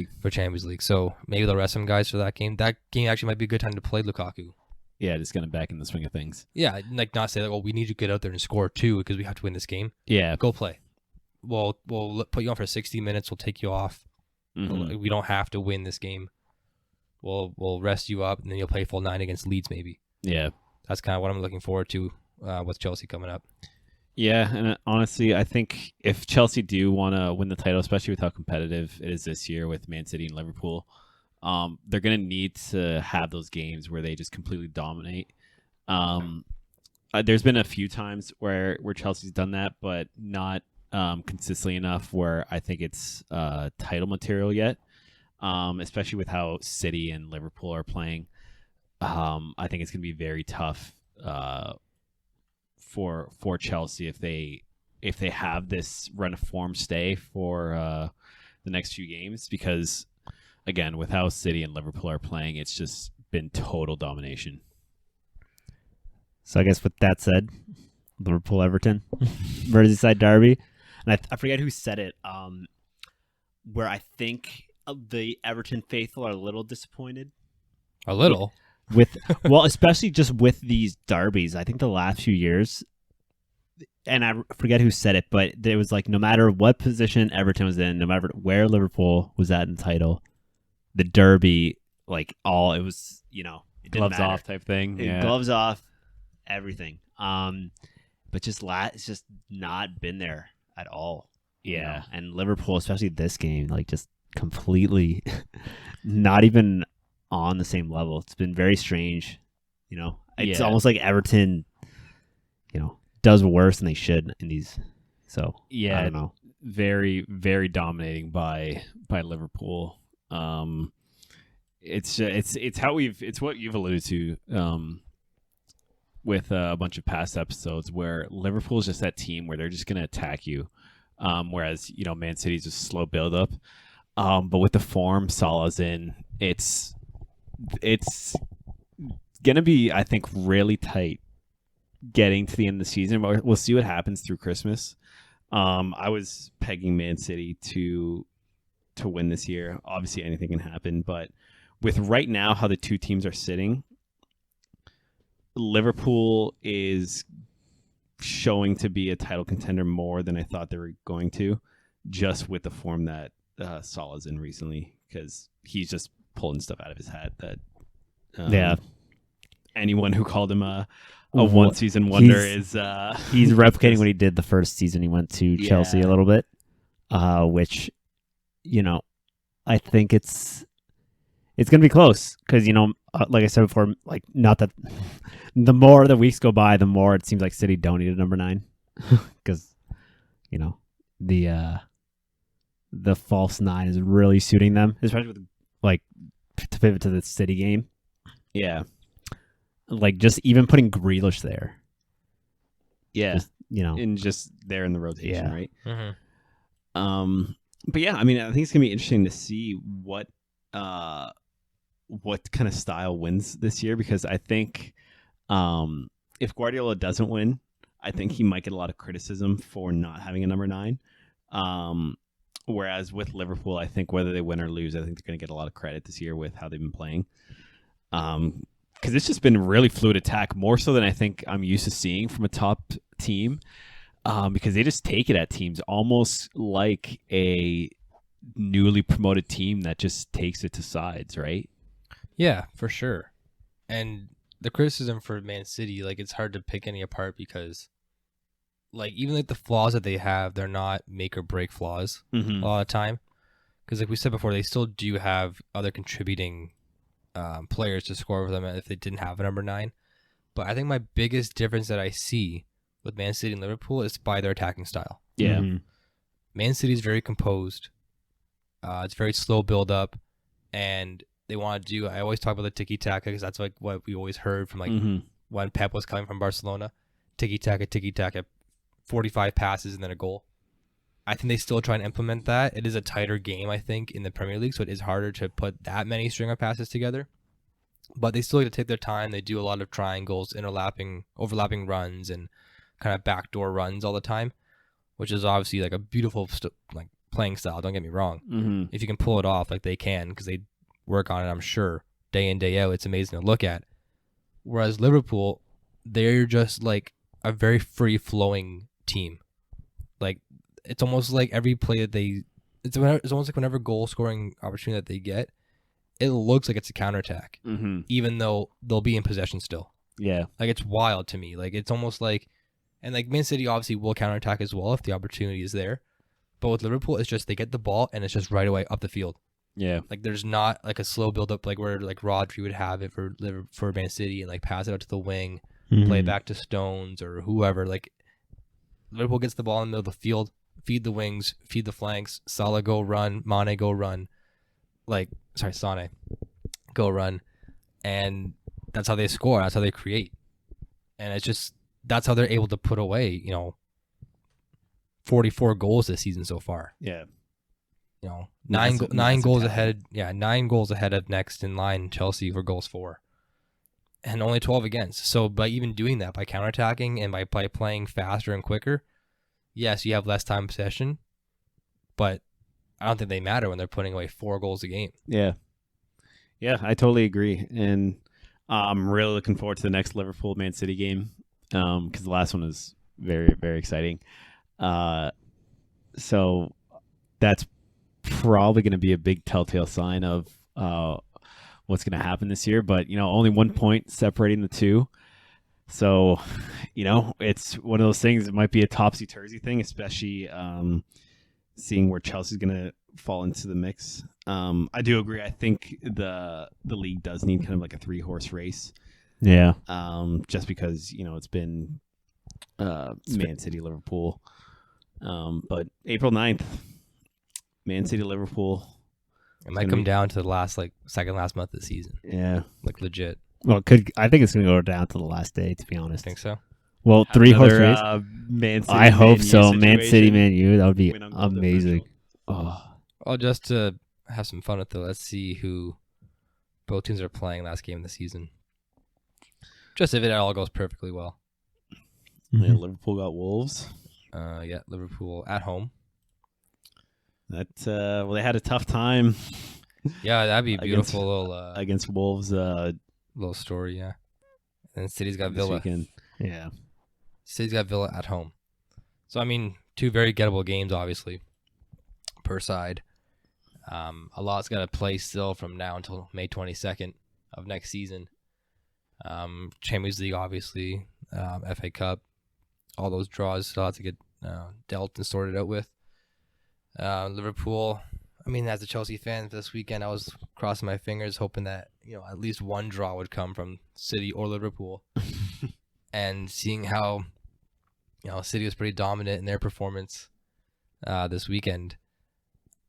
League. So maybe they'll rest some guys for that game. That game actually might be a good time to play Lukaku. Yeah, just getting back in the swing of things. Yeah, like not say like, well, we need you to get out there and score 2 because we have to win this game. Yeah, go play. We'll put you on for 60 minutes. We'll take you off. Mm-hmm. We don't have to win this game. We'll rest you up, and then you'll play full 9 against Leeds maybe. Yeah, that's kind of what I'm looking forward to with Chelsea coming up. Yeah, and honestly, I think if Chelsea do want to win the title, especially with how competitive it is this year with Man City and Liverpool, they're going to need to have those games where they just completely dominate. There's been a few times where Chelsea's done that, but not consistently enough where I think it's title material yet, especially with how City and Liverpool are playing. I think it's going to be very tough for Chelsea if they have this run of form stay for the next few games, because again, with how City and Liverpool are playing, it's just been total domination. So I guess with that said, Liverpool-Everton, Merseyside derby, and I forget who said it, where I think the Everton faithful are a little disappointed. A little? Well, especially just with these derbies. I think the last few years, and I forget who said it, but it was like no matter what position Everton was in, no matter where Liverpool was at in the title, the derby, like it was, it didn't gloves matter. Off type thing. Yeah. Gloves off, everything. But it's just not been there at all. Yeah. And Liverpool, especially this game, like just completely not even on the same level. It's been very strange. It's almost like Everton, does worse than they should in these. So I don't know. Very, very dominating by Liverpool. It's what you've alluded to with a bunch of past episodes where Liverpool is just that team where they're just going to attack you, whereas Man City's just slow build up. But with the form Salah's in, it's gonna be, I think, really tight getting to the end of the season. But we'll see what happens through Christmas. I was pegging Man City to win this year. Obviously, anything can happen, but with right now how the two teams are sitting, Liverpool is showing to be a title contender more than I thought they were going to, just with the form that Salah's in recently, because he's just pulling stuff out of his hat that anyone who called him a one season wonder is he's replicating what he did the first season he went to Chelsea a little bit, which I think it's gonna be close because like I said before, like not that the more the weeks go by, the more it seems like City don't need a number 9 because the false 9 is really suiting them, especially with like to pivot to the City game. Yeah. Like just even putting Grealish there. Yeah. Just, and just there in the rotation, right? Mm-hmm. But yeah, I mean, I think it's going to be interesting to see what kind of style wins this year, because I think if Guardiola doesn't win, I think he might get a lot of criticism for not having a number 9. Whereas with Liverpool, I think whether they win or lose, I think they're going to get a lot of credit this year with how they've been playing. Because it's just been really fluid attack, more so than I think I'm used to seeing from a top team. Because they just take it at teams, almost like a newly promoted team that just takes it to sides, right? Yeah, for sure. And the criticism for Man City, like it's hard to pick any apart because like even like the flaws that they have, they're not make or break flaws a lot of time. Because like we said before, they still do have other contributing players to score for them if they didn't have a number 9. But I think my biggest difference that I see with Man City and Liverpool is by their attacking style. Yeah. Mhm. Man City is very composed. It's very slow build up, and they want to do. I always talk about the tiki taka because that's like what we always heard from like when Pep was coming from Barcelona. Tiki taka, 45 passes and then a goal. I think they still try and implement that. It is a tighter game, I think, in the Premier League, so it is harder to put that many string of passes together. But they still like to take their time. They do a lot of triangles, overlapping runs, and kind of backdoor runs all the time, which is obviously like a beautiful like playing style. Don't get me wrong. If you can pull it off, like they can, because they work on it, I'm sure, day in, day out. It's amazing to look at. Whereas Liverpool, they're just like a very free-flowing team. Like, it's almost like every play that it's almost like whenever goal scoring opportunity that they get, it looks like it's a counterattack, even though they'll be in possession still. Yeah. Like, it's wild to me. Like, it's almost like, and like Man City obviously will counterattack as well if the opportunity is there. But with Liverpool, it's just they get the ball and it's just right away up the field. Yeah. Like, there's not like a slow build up like where like Rodri would have it for Man City and like pass it out to the wing, play it back to Stones or whoever. Like, Liverpool gets the ball in the middle of the field, feed the wings, feed the flanks. Salah go run, Mane go run, Sane go run, and that's how they score. That's how they create, and it's just that's how they're able to put away 44 goals this season so far. Yeah. Nine goals ahead. Yeah, 9 goals ahead of next in line Chelsea for goals for, and only 12 against. So by even doing that, by counterattacking and by playing faster and quicker, yes, you have less time possession, but I don't think they matter when they're putting away 4 goals a game. Yeah. Yeah, I totally agree. And I'm really looking forward to the next Liverpool Man City game because the last one was very, very exciting. So that's probably going to be a big telltale sign of what's going to happen this year. But, only 1 point separating the two. So, it's one of those things. It might be a topsy-turvy thing, especially seeing where Chelsea's going to fall into the mix. I do agree. I think the league does need kind of like a 3-horse race. Yeah. Just because, it's been Man City, Liverpool. But April 9th, Man City, Liverpool. It might come down to the second last month of the season. Yeah. Like legit. Well, I think it's going to go down to the last day, to be honest. Think so? Well, 3-horse race. Man City, I hope Man so. U Man City, situation. Man U. That would be Win on goal amazing. differential. Well, just to have some fun with it, let's see who both teams are playing last game of the season. Just if it all goes perfectly well. Yeah, Liverpool got Wolves. Yeah, Liverpool at home. That they had a tough time Yeah, that'd be a beautiful little against Wolves little story, yeah. And City's got this Villa. weekend. Yeah. City's got Villa at home. So, I mean, 2 very gettable games, obviously, per side. A lot's got to play still from now until May 22nd of next season. Champions League, obviously, FA Cup, all those draws still have to get dealt and sorted out with. Liverpool, I mean, as a Chelsea fan this weekend, I was crossing my fingers hoping that, at least one draw would come from City or Liverpool. And seeing how, City was pretty dominant in their performance this weekend,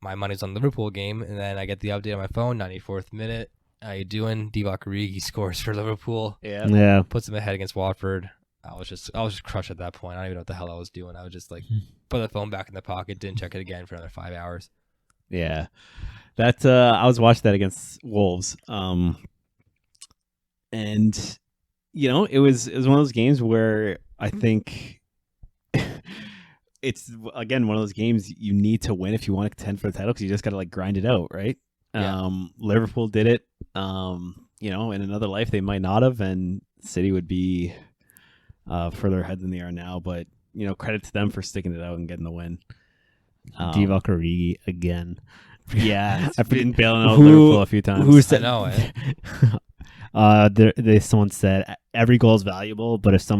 my money's on Liverpool game, and then I get the update on my phone, 94th minute. How you doing? Divock Origi scores for Liverpool. Yeah. Puts them ahead against Watford. I was just crushed at that point. I don't even know what the hell I was doing. I was just like, put the phone back in the pocket, didn't check it again for another 5 hours. Yeah. That I was watching that against Wolves. And it was one of those games where I think it's again one of those games you need to win if you want to contend for the title because you just got to grind it out, right? Yeah. Liverpool did it. In another life they might not have, and City would be further ahead than they are now. But credit to them for sticking it out and getting the win. Divock Origi again. Yeah, I've been been bailing out Liverpool a few times. Who said? I know, Someone said every goal is valuable, but if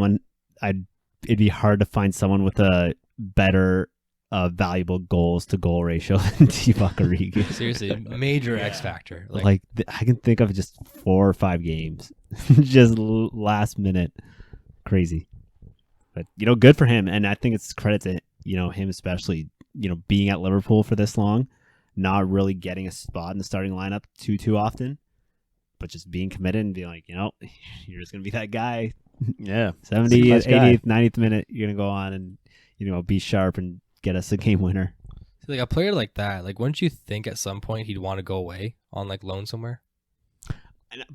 it'd be hard to find someone with a better valuable goals to goal ratio than Divock Origi. Seriously, major X factor. I can think of just 4 or 5 games, just last minute, crazy. But good for him, and I think it's credit to him especially. Being at Liverpool for this long, not really getting a spot in the starting lineup too often, but just being committed and being like, you're just gonna be that guy. Yeah, 70th, 80th, 90th minute, you're gonna go on and be sharp and get us a game winner. See, like a player like that, like wouldn't you think at some point he'd want to go away on like loan somewhere?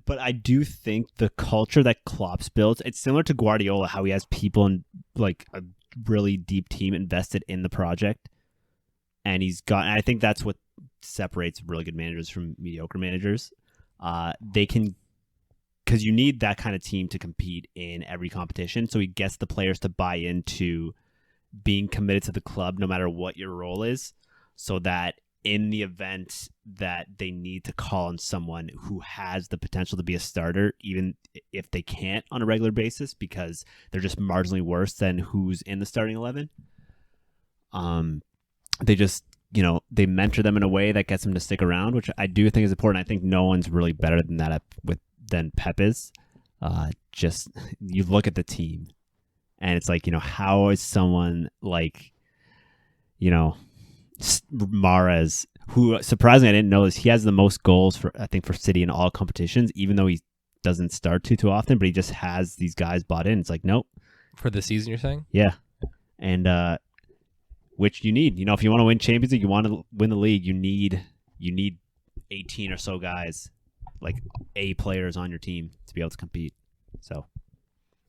But I do think the culture that Klopp's built, it's similar to Guardiola, how he has people in like a really deep team invested in the project. And I think that's what separates really good managers from mediocre managers. They can, because you need that kind of team to compete in every competition. So he gets the players to buy into being committed to the club no matter what your role is, so that in the event that they need to call on someone who has the potential to be a starter, even if they can't on a regular basis because they're just marginally worse than who's in the starting 11, they just, they mentor them in a way that gets them to stick around, which I do think is important. I think no one's really better than that than Pep is. Just, you look at the team and it's like, how is someone like, Mahrez, who surprisingly I didn't know this, he has the most goals for City in all competitions, even though he doesn't start too often, but he just has these guys bought in. It's like, nope. For the season, you're saying? Yeah. And which you need. If you want to win Champions League, you want to win the league, you need 18 or so guys, like A players on your team to be able to compete. So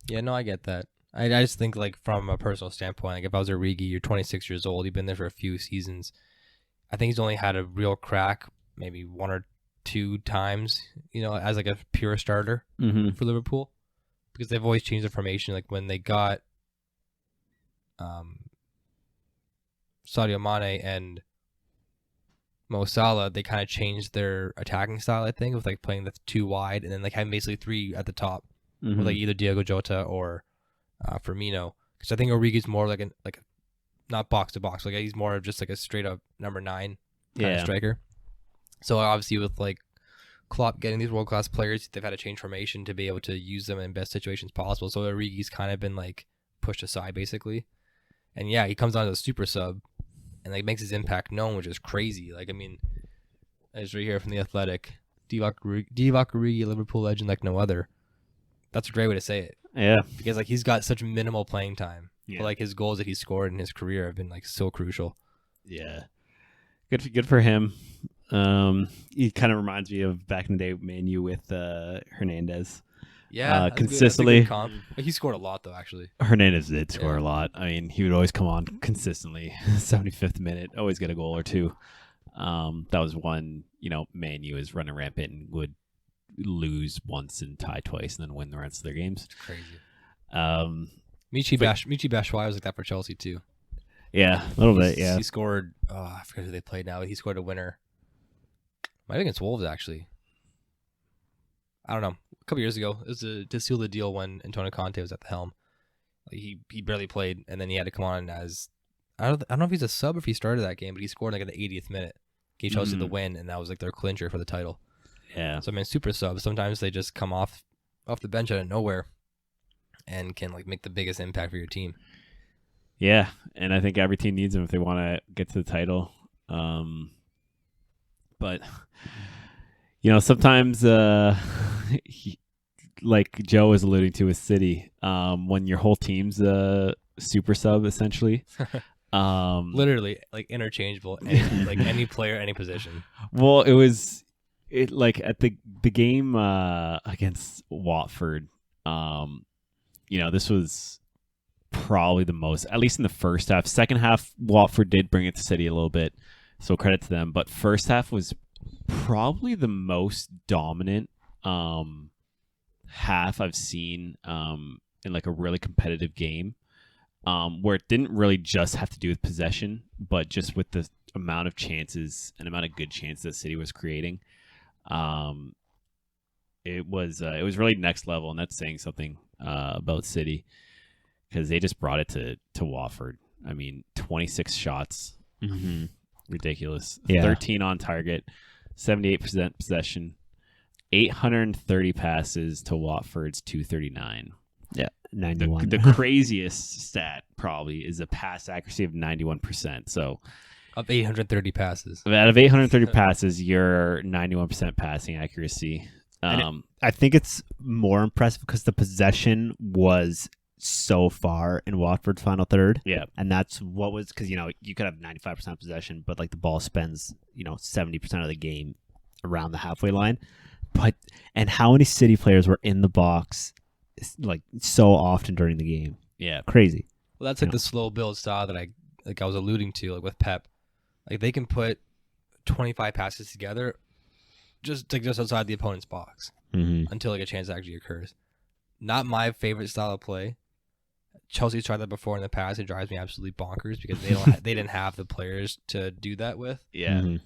yeah, no, I get that. I just think, like, from a personal standpoint, like, if I was Origi, you're 26 years old, you've been there for a few seasons. I think he's only had a real crack maybe one or two times, as, like, a pure starter for Liverpool. Because they've always changed the formation. Like, when they got Sadio Mane and Mo Salah, they kind of changed their attacking style, I think, with, like, playing the two wide and then, like, having basically three at the top with, like, either Diego Jota or Firmino, because I think Origi's more like not box to box, like he's more of just like a straight up number 9 kind of striker. So obviously with like Klopp getting these world class players, they've had to change formation to be able to use them in best situations possible. So Origi's kind of been like pushed aside basically, and yeah, he comes on as a super sub and like makes his impact known, which is crazy. Like I mean, it's right here from the Athletic, Divock Origi, Liverpool legend like no other. That's a great way to say it. Yeah, because like he's got such minimal playing time. Yeah. But, like his goals that he's scored in his career have been like so crucial. Yeah, good for him. He kind of reminds me of back in the day Man U with Hernandez. Yeah, consistently. That's a good comp. He scored a lot though, actually. Hernandez did score a lot. I mean, he would always come on consistently, 75th minute, always get a goal or two. That was one. Man U is running rampant and would lose once and tie twice and then win the rest of their games. It's crazy. Michi Batshuayi was like that for Chelsea too. Yeah, a little bit. Yeah, he scored. I forget who they played now, but he scored a winner. Might have been against Wolves actually. I don't know. A couple years ago, it was to seal the deal when Antonio Conte was at the helm. Like he barely played, and then he had to come on as I don't know if he's a sub or if he started that game, but he scored like at the 80th minute, gave Chelsea the win, and that was like their clincher for the title. Yeah. So I mean, super subs. Sometimes they just come off the bench out of nowhere, and can like make the biggest impact for your team. Yeah, and I think every team needs them if they want to get to the title. But sometimes, like Joe was alluding to with City, when your whole team's a super sub, essentially. Literally, like interchangeable, any player, any position. Well, it like at the game against Watford, this was probably the most, at least in the first half. Second half, Watford did bring it to City a little bit, so credit to them. But first half was probably the most dominant half I've seen in like a really competitive game, where it didn't really just have to do with possession, but just with the amount of chances and amount of good chances that City was creating. It was really next level, and that's saying something about City, because they just brought it to Watford. I mean, 26 shots, ridiculous. Yeah. 13 on target, 78% possession, 830 passes to Watford's 239. Yeah, 91. The craziest stat probably is a pass accuracy of 91%. So Of 830 passes. out of 830 passes, you're 91% passing accuracy. I think it's more impressive because the possession was so far in Watford's final third. Yeah. And that's what was, because, you could have 95% possession, but like the ball spends, 70% of the game around the halfway line. And how many City players were in the box like so often during the game? Yeah. Crazy. Well, that's like the slow build style that I was alluding to, like with Pep. Like they can put 25 passes together just outside the opponent's box until like a chance actually occurs. Not my favorite style of play. Chelsea's tried that before in the past. It drives me absolutely bonkers because they didn't have the players to do that with. Yeah.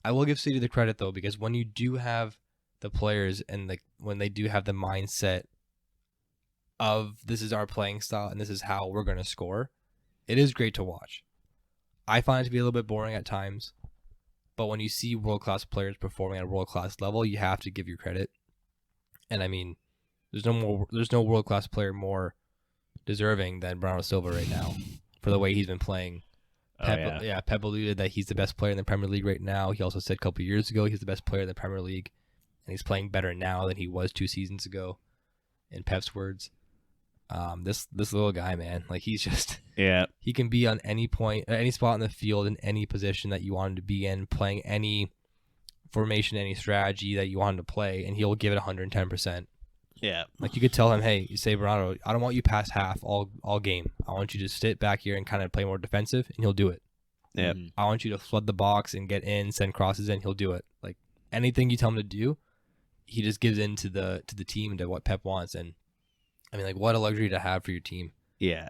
I will give City the credit though, because when you do have the players and when they do have the mindset of this is our playing style and this is how we're going to score, it is great to watch. I find it to be a little bit boring at times, but when you see world-class players performing at a world-class level, you have to give your credit. And I mean, there's no world-class player more deserving than Bernardo Silva right now for the way he's been playing. Pep alluded that he's the best player in the Premier League right now. He also said a couple of years ago he's the best player in the Premier League, and he's playing better now than he was 2 seasons ago, in Pep's words. This little guy, man, like he's just he can be on any point, any spot in the field, in any position that you want him to be in, playing any formation, any strategy that you want him to play, and he'll give it 110%. Yeah. Like you could tell him, hey, you say, Bernardo, I don't want you past half all game. I want you to sit back here and kind of play more defensive, and he'll do it. Yeah. I want you to flood the box and get in, send crosses in, he'll do it. Like anything you tell him to do, he just gives in to the team and to what Pep wants. And I mean, like, what a luxury to have for your team. Yeah.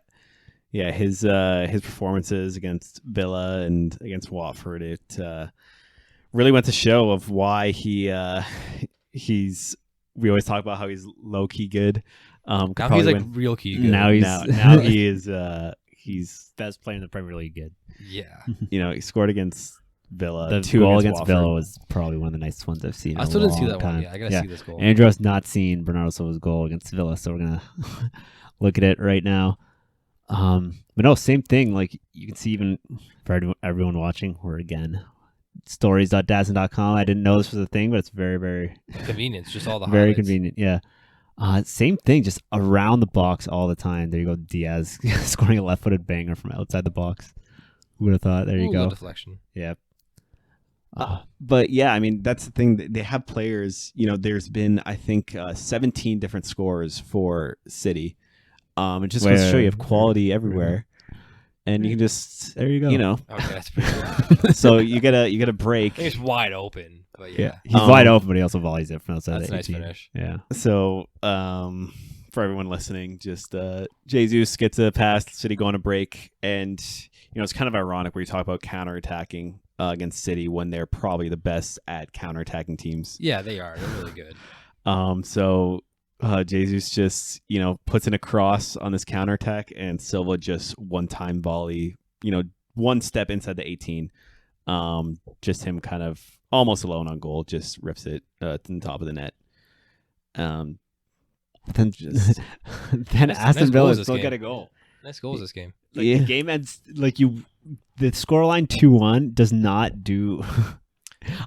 Yeah, his performances against Villa and against Watford, it really went to show of why he's. We always talk about how he's low key good. Now he's like real key good. Now he is. He's best player in the Premier League. Good. Yeah. He scored against Villa. The 2 goal against Watford. Villa was probably one of the nicest ones I've seen. I still didn't see that time. one. Yeah, I gotta see this goal. Andrew has not seen Bernardo Silva's goal against Villa, so we're gonna look at it right now. But no, same thing. Like you can see, even for everyone watching, we're again stories.dazen.com. I didn't know this was a thing, but it's very, very convenient. It's just all the very highlights. convenient. Yeah. Same thing, just around the box all the time. There you go, Diaz scoring a left-footed banger from outside the box. Who would have thought? There you go. Deflection. Yeah. But yeah, I mean, that's the thing. They have players, there's been, I think, 17 different scores for City. It just goes to show you have quality everywhere. And you can just, there you go. Okay, that's pretty cool. So you get a break. I think it's wide open, but yeah. He's wide open, but he also volleys it from outside That's a the nice 18. finish. Yeah. So for everyone listening, just Jesus gets a pass, City go on a break, and it's kind of ironic where you talk about counterattacking against City when they're probably the best at counterattacking teams. Yeah, they are. They're really good. So Jesus just puts in a cross on this counterattack, and Silva just one-time volley, one step inside the 18. Just him kind of almost alone on goal, just rips it to the top of the net. Then Nice Aston goals Villa this still game. get a goal. Nice goals this game. Like the game ends the scoreline 2-1 does not do.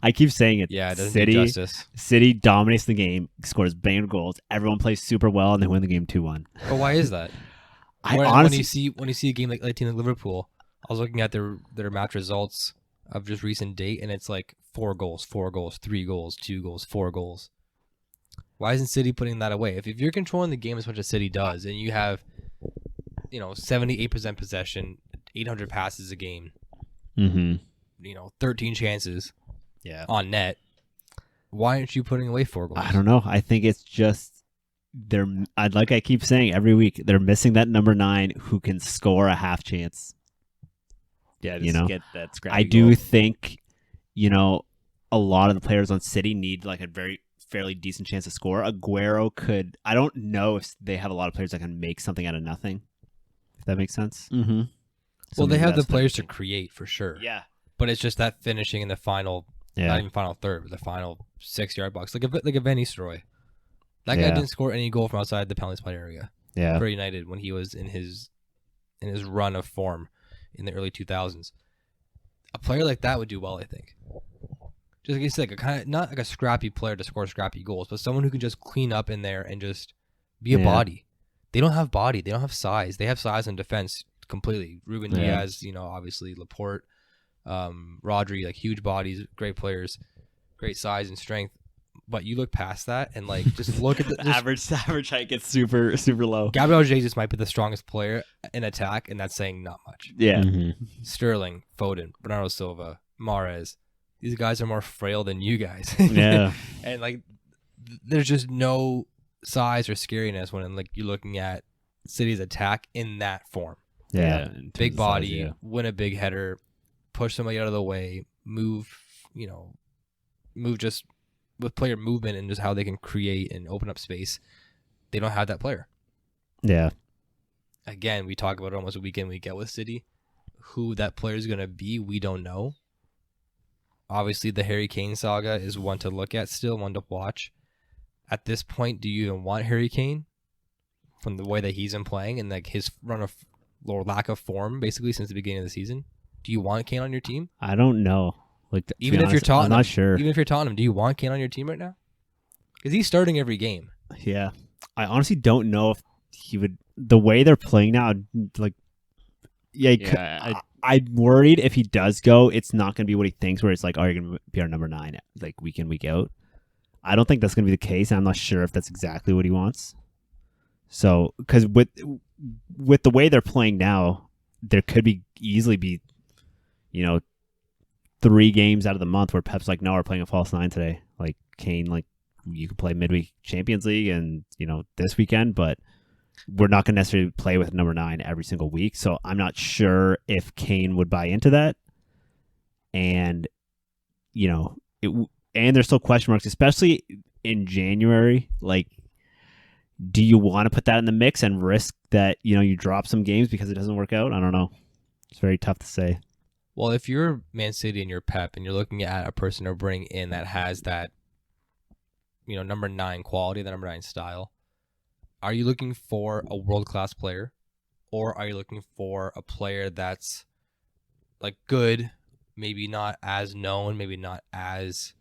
I keep saying it. Yeah, it doesn't do justice. City dominates the game, scores banger goals. Everyone plays super well, and they win the game 2-1. But why is that? When you see a game like team like Liverpool, I was looking at their match results of just recent date, and it's like 4 goals, 4 goals, 3 goals, 2 goals, 4 goals. Why isn't City putting that away? If you're controlling the game as much as City does, and you have 78% possession, 800 passes a game, 13 chances on net, why aren't you putting away 4 goals? I don't know. I think it's just like I keep saying every week, they're missing that number 9 who can score a half chance. Yeah, just get that scrappy I do goal. think, a lot of the players on City need like a fairly decent chance to score. Aguero could. I don't know if they have a lot of players that can make something out of nothing. If that makes sense. Mm-hmm. Well, they have the players to create for sure. Yeah, but it's just that finishing in the final, not even final third, but the final 6-yard box, like a Van Nistelrooy. That guy didn't score any goal from outside the penalty spot area. Yeah. for United when he was in his run of form in the early 2000s. A player like that would do well, I think. Just like you said, like a kind of not like a scrappy player to score scrappy goals, but someone who can just clean up in there and just be a body. They don't have body. They don't have size. They have size in defense completely. Ruben Diaz, obviously Laporte, Rodri, like huge bodies, great players, great size and strength. But you look past that and like just look at the average height gets super low. Gabriel Jesus might be the strongest player in attack, and that's saying not much. Yeah. Sterling, Foden, Bernardo Silva, Mahrez. These guys are more frail than you guys. Yeah. And like there's just no size or scariness when like you're looking at City's attack in that form. Yeah. Big body, win a big header, push somebody out of the way, move just with player movement and just how they can create and open up space. They don't have that player. Yeah. Again, we talk about it almost week in, week out with City. Who that player is going to be, we don't know. Obviously, the Harry Kane saga is one to look at still, one to watch. At this point, do you even want Harry Kane from the way that he's been playing and like his run of or lack of form basically since the beginning of the season? Do you want Kane on your team? I don't know. Like even if you're Tottenham, I'm not sure. Even if you're Tottenham, do you want Kane on your team right now? Because he's starting every game. Yeah, I honestly don't know if he would. The way they're playing now, like, I'm worried if he does go, it's not going to be what he thinks. Where it's like, oh, you're going to be our number 9, like week in, week out. I don't think that's going to be the case. I'm not sure if that's exactly what he wants. So, because with the way they're playing now, there could easily be, 3 games out of the month where Pep's like, no, we're playing a false 9 today. Like Kane, like you could play midweek Champions League and this weekend, but we're not going to necessarily play with number 9 every single week. So I'm not sure if Kane would buy into that. And and there's still question marks, especially in January. Like, do you want to put that in the mix and risk that you drop some games because it doesn't work out? I don't know. It's very tough to say. Well, if you're Man City and you're Pep and you're looking at a person to bring in that has that, number 9 quality, the number 9 style, are you looking for a world-class player, or are you looking for a player that's like good, maybe not as known, maybe not as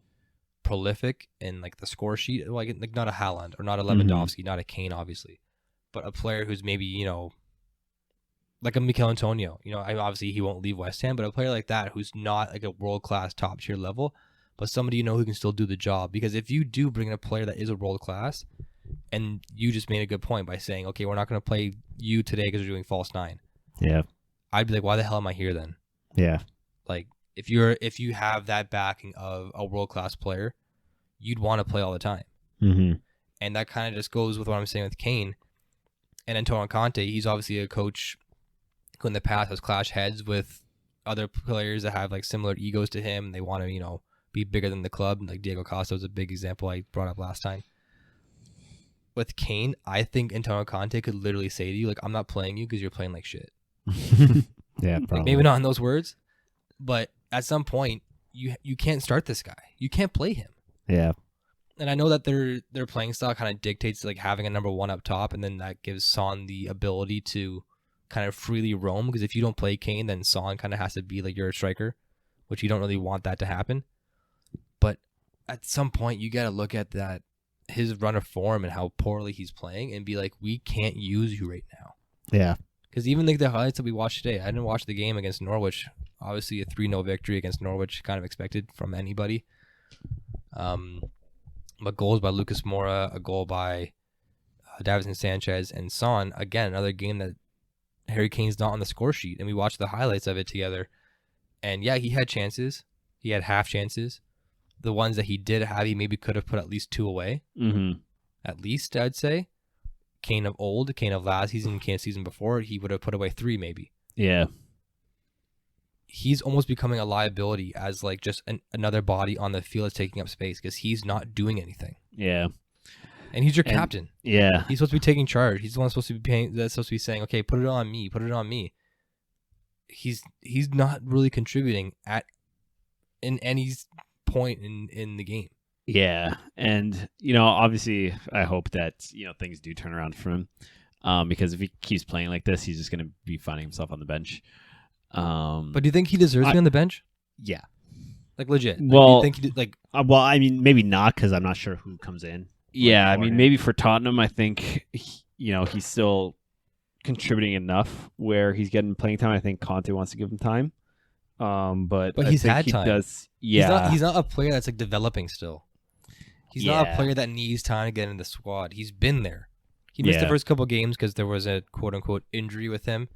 prolific in like the score sheet, like not a Haaland or not a Lewandowski, not a Kane, obviously, but a player who's maybe like a Mikel Antonio. Obviously he won't leave West Ham, but a player like that who's not like a world-class top tier level, but somebody who can still do the job. Because if you do bring in a player that is a world-class, and you just made a good point by saying, okay, we're not going to play you today because we're doing false 9. Yeah. I'd be like, why the hell am I here then? Yeah. Like, if you have that backing of a world-class player, you'd want to play all the time. Mm-hmm. And that kind of just goes with what I'm saying with Kane. And Antonio Conte, he's obviously a coach who in the past has clashed heads with other players that have like similar egos to him. They want to, be bigger than the club. Like Diego Costa was a big example I brought up last time. With Kane, I think Antonio Conte could literally say to you, like, I'm not playing you because you're playing like shit. Yeah, probably. Like, maybe not in those words, but at some point, you can't start this guy. You can't play him. Yeah. And I know that their playing style kind of dictates like having a number 1 up top, and then that gives Son the ability to kind of freely roam. Because if you don't play Kane, then Son kind of has to be like your striker, which you don't really want that to happen. But at some point, you got to look at that, his run of form and how poorly he's playing, and be like, we can't use you right now. Yeah. Because even like the highlights that we watched today, I didn't watch the game against Norwich. Obviously, a 3-0 victory against Norwich, kind of expected from anybody. But goals by Lucas Moura, a goal by Davinson Sanchez, and Son. Again, another game that Harry Kane's not on the score sheet, and we watched the highlights of it together. And yeah, he had chances. He had half chances. The ones that he did have, he maybe could have put at least 2 away. Mm-hmm. At least, I'd say. Kane of old, Kane of last season, Kane of season before, he would have put away 3 maybe. Yeah. He's almost becoming a liability as like just another body on the field that's taking up space because he's not doing anything. Yeah. And he's your captain. Yeah. He's supposed to be taking charge. He's the one supposed to be saying, okay, put it on me, put it on me. He's not really contributing in any point in the game. Yeah. And, obviously I hope that, things do turn around for him. because if he keeps playing like this, he's just going to be finding himself on the bench. But do you think he deserves to be on the bench? Yeah. Like legit? Well, do you think he Well, I mean, maybe not because I'm not sure who comes in. Yeah, I for mean, him. maybe for Tottenham, I think he's still contributing enough where he's getting playing time. I think Conte wants to give him time, but I he's think had he time. does. Yeah, he's not a player that's like developing still. He's not a Yeah. player that needs time to get in the squad. He's been there. He missed the Yeah. first couple games because there was a quote unquote injury with him.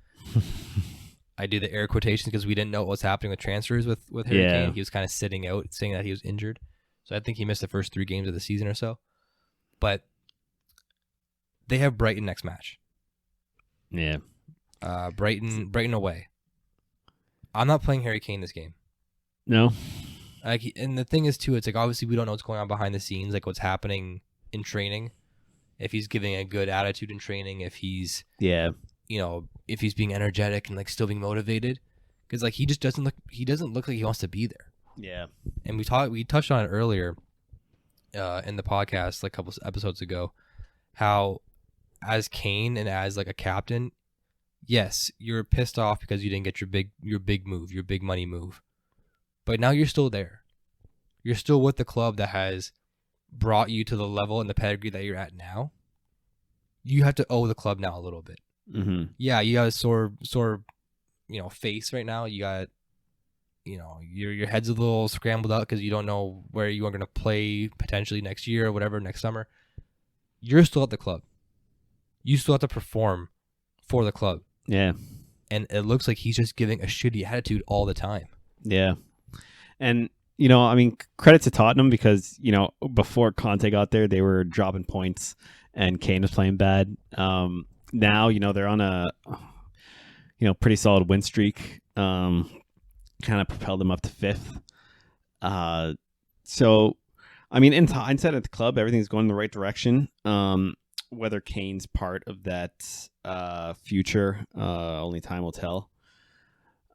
I do the air quotations because we didn't know what was happening with transfers with Harry Yeah. Kane. He was kind of sitting out, saying that he was injured. So I think he missed the first 3 games of the season or so. But they have Brighton next match. yeah. Brighton away. I'm not playing Harry Kane this game. No, Like, and the thing is too, it's like obviously we don't know what's going on behind the scenes, like what's happening in training. If he's giving a good attitude in training, if he's yeah, if he's being energetic and like still being motivated, because like he doesn't look like he wants to be there. yeah, And we touched on it earlier in the podcast like a couple episodes ago, how as Kane and as like a captain, yes, you're pissed off because you didn't get your big move, your big money move. But now you're still there. You're still with the club that has brought you to the level and the pedigree that you're at now. You have to owe the club now a little bit. mm-hmm. Yeah, you got a sore face right now. You got your head's a little scrambled up because you don't know where you are going to play potentially next year or whatever, next summer. You're still at the club. You still have to perform for the club. yeah, And it looks like he's just giving a shitty attitude all the time. yeah. And I mean, credit to Tottenham because before Conte got there, they were dropping points and Kane was playing bad. Now they're on a pretty solid win streak. Kind of propelled them up to 5th. So I mean, in hindsight at the club, everything's going in the right direction. Whether Kane's part of that future, only time will tell.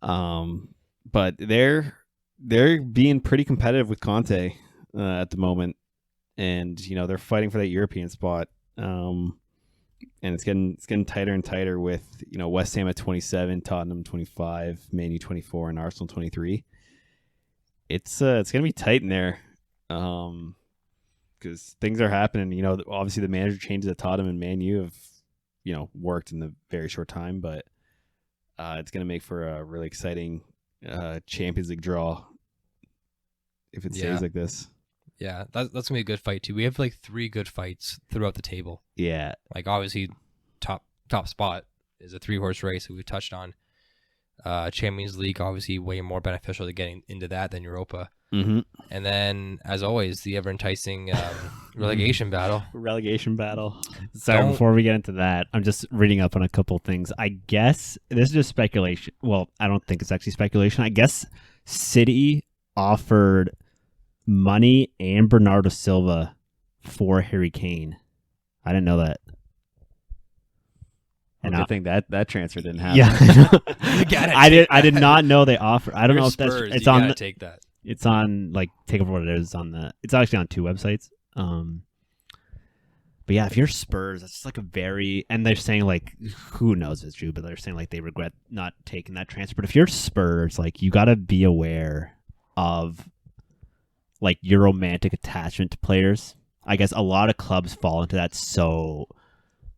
But they're being pretty competitive with Conte at the moment, and they're fighting for that European spot. And it's getting tighter and tighter with West Ham at 27, Tottenham 25, Man U 24, and Arsenal 23. It's gonna be tight in there, because things are happening. Obviously the manager changes at Tottenham and Man U have worked in the very short time, but it's gonna make for a really exciting Champions League draw if it stays like this. Yeah, that's gonna be a good fight too. We have like 3 good fights throughout the table. Yeah, Like obviously, top spot is a 3-horse race that we've touched on. Champions League obviously way more beneficial to getting into that than Europa. mm-hmm. And then, as always, the ever enticing relegation battle. Relegation battle. So before we get into that, I'm just reading up on a couple things. I guess this is just speculation. Well, I don't think it's actually speculation. I guess City offered money and Bernardo Silva for Harry Kane. I didn't know that. And I think that transfer didn't happen. Yeah, You gotta I take did that. not know they offered. I don't You're know if that's Spurs, it's you on. gotta take that. It's on like take over what it is on the. It's actually on 2 websites. But yeah, if you're Spurs, that's just like a very, and they're saying like, who knows if it's true, but they're saying like they regret not taking that transfer. But if you're Spurs, like you got to be aware of like your romantic attachment to players. I guess a lot of clubs fall into that. So,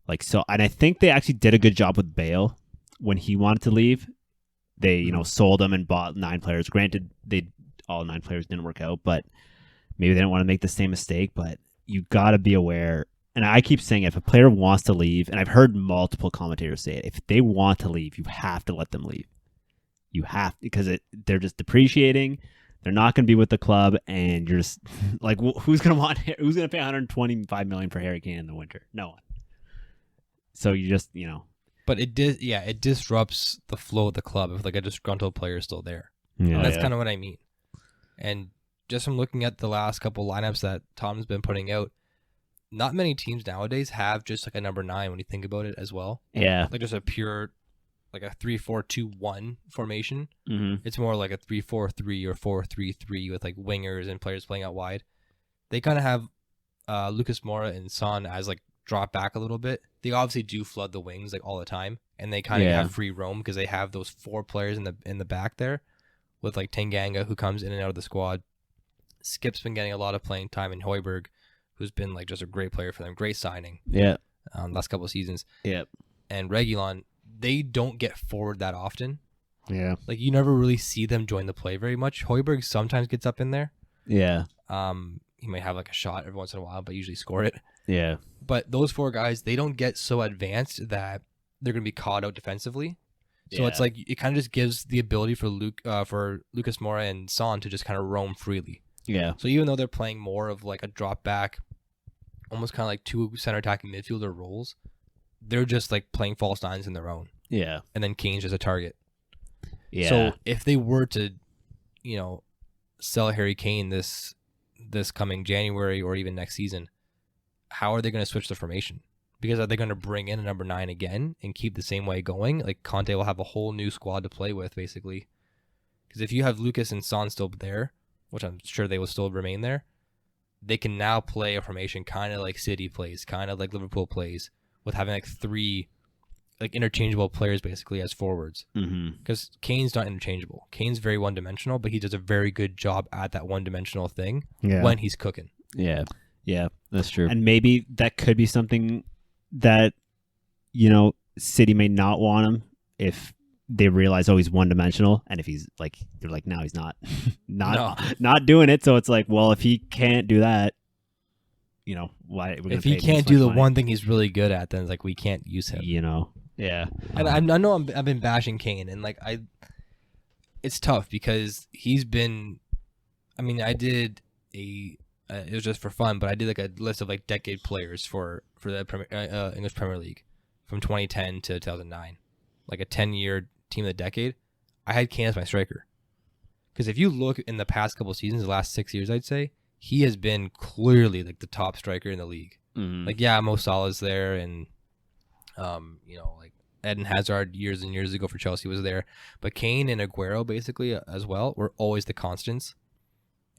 and I think they actually did a good job with Bale when he wanted to leave. They, sold him and bought 9 players. Granted, all 9 players didn't work out, but maybe they didn't want to make the same mistake. But you got to be aware. And I keep saying, if a player wants to leave, and I've heard multiple commentators say it, if they want to leave, you have to let them leave. You have, because they're just depreciating. They're not going to be with the club, and you're just like, who's going to pay $125 million for Harry Kane in the winter? No one. So you just, But it disrupts the flow of the club if like a disgruntled player is still there. Yeah, And that's kind of what I mean. And just from looking at the last couple lineups that Tom's been putting out, not many teams nowadays have just like a number 9 when you think about it as well. Yeah. Like just a pure, like a 3-4-2-1 formation. Mm-hmm. It's more like a 3-4-3 or 4-3-3 with like wingers and players playing out wide. They kind of have Lucas Moura and Son as like drop back a little bit. They obviously do flood the wings like all the time, and they kind of have free roam because they have those 4 players in the back there, with like Tanganga, who comes in and out of the squad. Skip's been getting a lot of playing time in Højbjerg, who's been like just a great player for them, great signing. Yeah. Last couple of seasons. Yeah. And Reguilon, they don't get forward that often. Yeah. Like you never really see them join the play very much. Højbjerg sometimes gets up in there. Yeah. He might have like a shot every once in a while, but usually score it. Yeah. But those 4 guys, they don't get so advanced that they're going to be caught out defensively. So it's like it kind of just gives the ability for Lucas Moura and Son to just kind of roam freely. Yeah. So even though they're playing more of like a drop back, almost kind of like 2 center attacking midfielder roles, they're just like playing false nines in their own. Yeah. And then Kane's just a target. Yeah. So if they were to, sell Harry Kane this coming January or even next season, how are they going to switch the formation? Because are they going to bring in a number 9 again and keep the same way going? Like Conte will have a whole new squad to play with, basically. Because if you have Lucas and Son still there, which I'm sure they will still remain there, they can now play a formation kind of like City plays, kind of like Liverpool plays, with having like 3 like interchangeable players basically as forwards. Because Kane's not interchangeable. Kane's very one-dimensional, but he does a very good job at that one-dimensional thing when he's cooking. Yeah. Yeah, That's true. and maybe that could be something that City may not want him if they realize, he's one-dimensional, and if he's like, they're like, no, he's not not doing it. So it's like, well, if he can't do that, why? If he can't do the one thing he's really good at, then it's like we can't use him. Yeah. And I know I've been bashing Kane, and like it's tough because he's been. I mean, I did it was just for fun, but I did like a list of like decade players for the English Premier League from 2010 to 2009, like a 10-year team of the decade. I had Kane as my striker because if you look in the past couple of seasons, the last 6 years, I'd say he has been clearly like the top striker in the league. Like Mo Salah's there, and like Eden Hazard years and years ago for Chelsea was there, but Kane and Aguero basically as well were always the constants.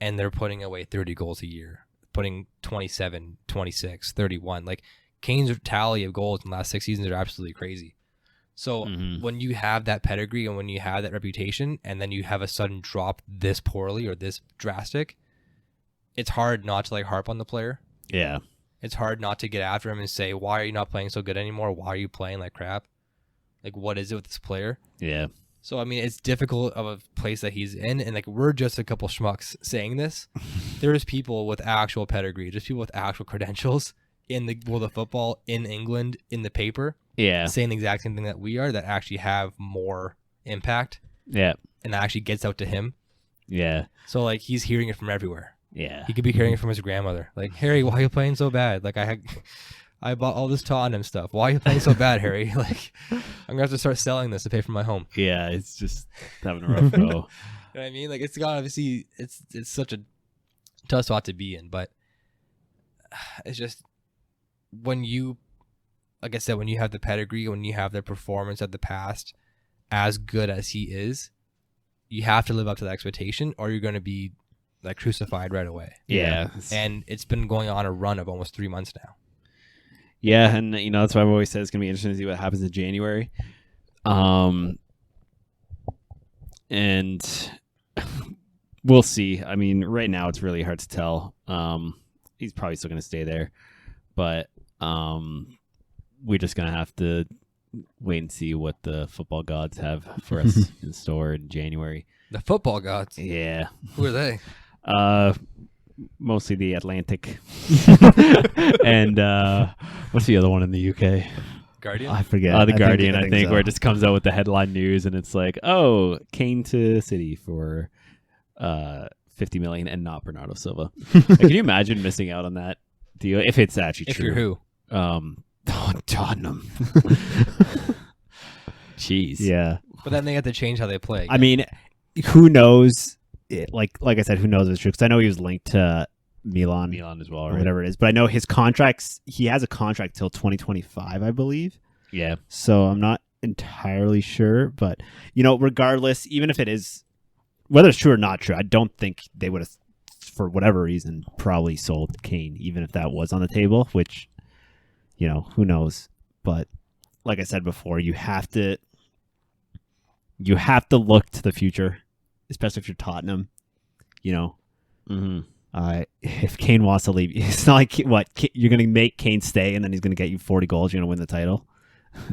And they're putting away 30 goals a year, putting 27, 26, 31. Like Kane's tally of goals in the last 6 seasons are absolutely crazy. So when you have that pedigree and when you have that reputation, and then you have a sudden drop this poorly or this drastic, it's hard not to like harp on the player. Yeah. It's hard not to get after him and say, why are you not playing so good anymore? Why are you playing like crap? Like, what is it with this player? Yeah. So, I mean, it's difficult of a place that he's in, and like we're just a couple schmucks saying this. There's people with actual pedigree, just people with actual credentials in the world of football, in England, in the paper, saying the exact same thing that we are, that actually have more impact. Yeah. And that actually gets out to him. Yeah. So, like, he's hearing it from everywhere. Yeah. He could be hearing it from his grandmother. Like, Harry, why are you playing so bad? Like, I bought all this Tottenham stuff. Why are you playing so bad, Harry? Like, I'm gonna have to start selling this to pay for my home. Yeah, it's just having a rough go. You know what I mean? Like, it's got obviously it's such a tough spot to be in, but it's just when you, like I said, when you have the pedigree, when you have the performance of the past, as good as he is, you have to live up to the expectation, or you're gonna be like crucified right away. Yeah. And it's been going on a run of almost 3 months now. Yeah, and that's why I've always said it's gonna be interesting to see what happens in January. And we'll see. I mean, right now it's really hard to tell. He's probably still gonna stay there, but we're just gonna have to wait and see what the football gods have for us in store in January. The football gods. Yeah. Who are they? Mostly the Atlantic. And what's the other one in the UK? Guardian? I forget. The Guardian, I think, so. where it just comes out with the headline news and it's like, oh, Kane to City for 50 million and not Bernardo Silva. Like, can you imagine missing out on that deal if it's actually If true? you're who? Tottenham. Jeez. Yeah. But then they have to change how they play. I mean, who knows? Like I said, who knows if it's true? Because I know he was linked to Milan as well, or right? whatever it is. But I know his contracts, he has a contract till 2025, I believe. Yeah. So I'm not entirely sure. But, regardless, even if it is, whether it's true or not true, I don't think they would have, for whatever reason, probably sold Kane, even if that was on the table, which, who knows? But like I said before, you have to look to the future, especially if you're Tottenham. If Kane wants to leave, it's not like you're going to make Kane stay and then he's going to get you 40 goals. You're going to win the title.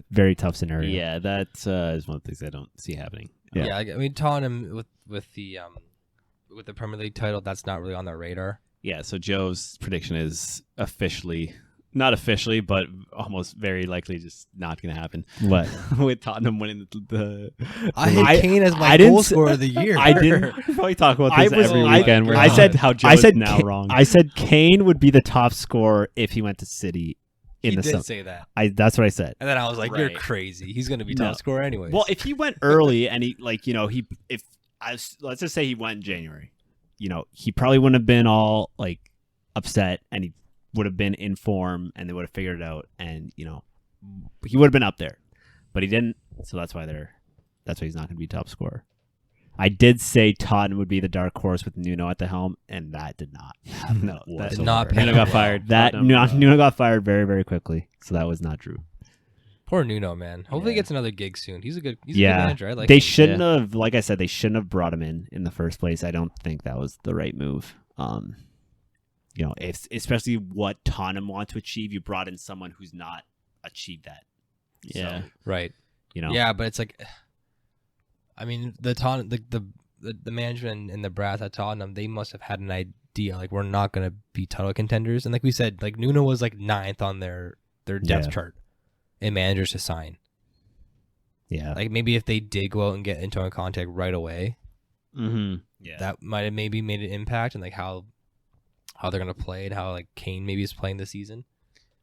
Very tough scenario. Yeah, that is one of the things I don't see happening. Yeah, I mean Tottenham with the Premier League title, that's not really on their radar. Yeah, so Joe's prediction is not officially, but almost very likely just not going to happen. What? With Tottenham winning the I had Kane as my goal scorer of the year. I didn't. probably talk about this every weekend. I said how Joe's now wrong. I said Kane would be the top scorer if he went to City. He did say that. That's what I said. And then I was like, "You're Right. crazy. He's going to be top scorer anyways." Well, if he went early and let's just say he went in January, he probably wouldn't have been all upset, and he would have been in form, and they would have figured it out, and he would have been up there, but he didn't. So that's why he's not going to be top scorer. I did say Tottenham would be the dark horse with Nuno at the helm, and that did not happen. No, that did not. Nuno got fired. Nuno got fired very, very quickly, so that was not true. Poor Nuno, man. Hopefully he gets another gig soon. He's a good manager. I like they him. shouldn't have, like I said, they shouldn't have brought him in the first place. I don't think that was the right move. Especially what Tottenham want to achieve, you brought in someone who's not achieved that. Yeah. So, Right. Yeah, but it's like, I mean, the management and the brass at Tottenham, they must have had an idea, like, we're not going to be title contenders. And like we said, like, Nuno was like 9th on their depth chart in managers to sign. Yeah. Like, maybe if they did go out and get into contact right away, that might have maybe made an impact, and like how they're going to play and how like Kane maybe is playing this season.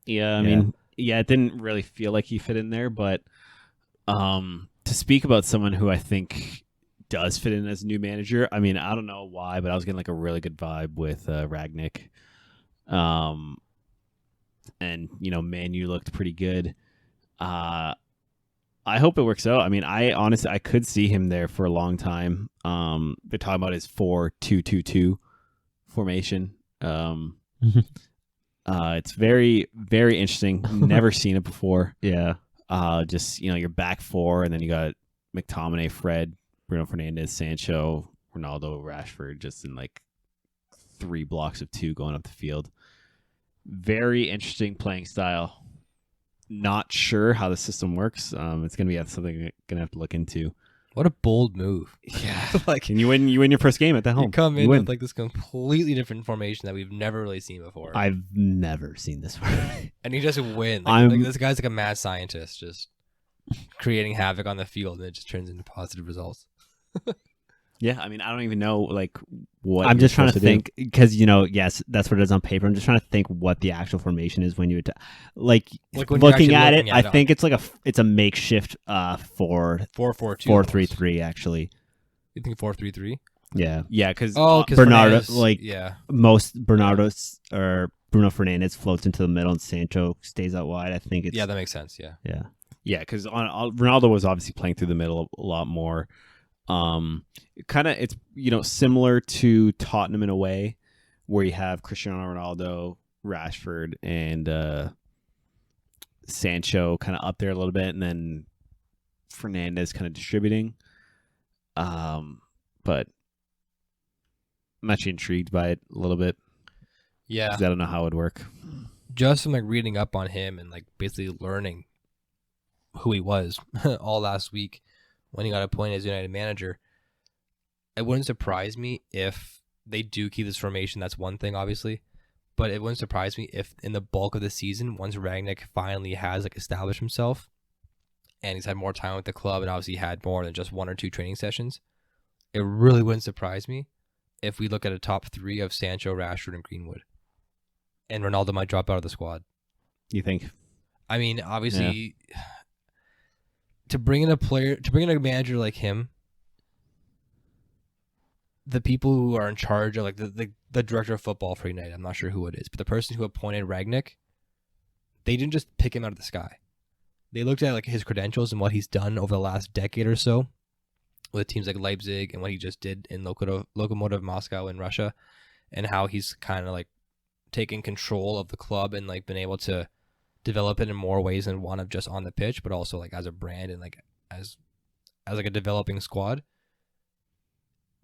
Yeah, I mean, it didn't really feel like he fit in there, but to speak about someone who I think does fit in as a new manager, I mean, I don't know why, but I was getting like a really good vibe with Rangnick. And, Man U looked pretty good. I hope it works out. I mean, I could see him there for a long time. They're talking about his 4-2-2-2 formation. It's very, very interesting. Never seen it before. Yeah. Just, your back four, and then you got McTominay, Fred, Bruno Fernandes, Sancho, Ronaldo, Rashford, just in like 3 blocks of 2 going up the field. Very interesting playing style. Not sure how the system works. It's going to be something I'm going to have to look into. What a bold move. Yeah. Like, and you win your first game at the home. You come in with like this completely different formation that we've never really seen before. I've never seen this before. And you just win. Like this guy's like a mad scientist, just creating havoc on the field, and it just turns into positive results. Yeah, I mean, I don't even know like what. I'm just trying to think because yes, that's what it is on paper. I'm just trying to think what the actual formation is when you like when looking at it. I think it's like a makeshift 4-4-2 actually. You think 4-3-3? Yeah, because Bernardo Fernandes, most Bernardo's or Bruno Fernandes floats into the middle and Sancho stays out wide. I think it's that makes sense. Yeah, because Ronaldo was obviously playing through the middle a lot more. Kind of it's similar to Tottenham in a way where you have Cristiano Ronaldo, Rashford, and Sancho kind of up there a little bit, and then Fernandes kind of distributing. But I'm actually intrigued by it a little bit. Yeah, 'cause I don't know how it would work. Just from like reading up on him and like basically learning who he was all last week. When he got appointed as United manager, it wouldn't surprise me if they do keep this formation. That's one thing, obviously, but it wouldn't surprise me if in the bulk of the season, once Rangnick finally has like established himself and he's had more time with the club and obviously had more than just 1 or 2 training sessions, it really wouldn't surprise me if we look at a top 3 of Sancho, Rashford, and Greenwood, and Ronaldo might drop out of the squad. You think? I mean, obviously. Yeah. To bring in a manager like him, the people who are in charge of like the director of football for United, I'm not sure who it is, but the person who appointed Rangnick, they didn't just pick him out of the sky. They looked at like his credentials and what he's done over the last decade or so with teams like Leipzig and what he just did in Lokomotiv Moscow in Russia, and how he's kind of like taken control of the club and like been able to develop it in more ways than one of just on the pitch, but also like as a brand and like as like a developing squad.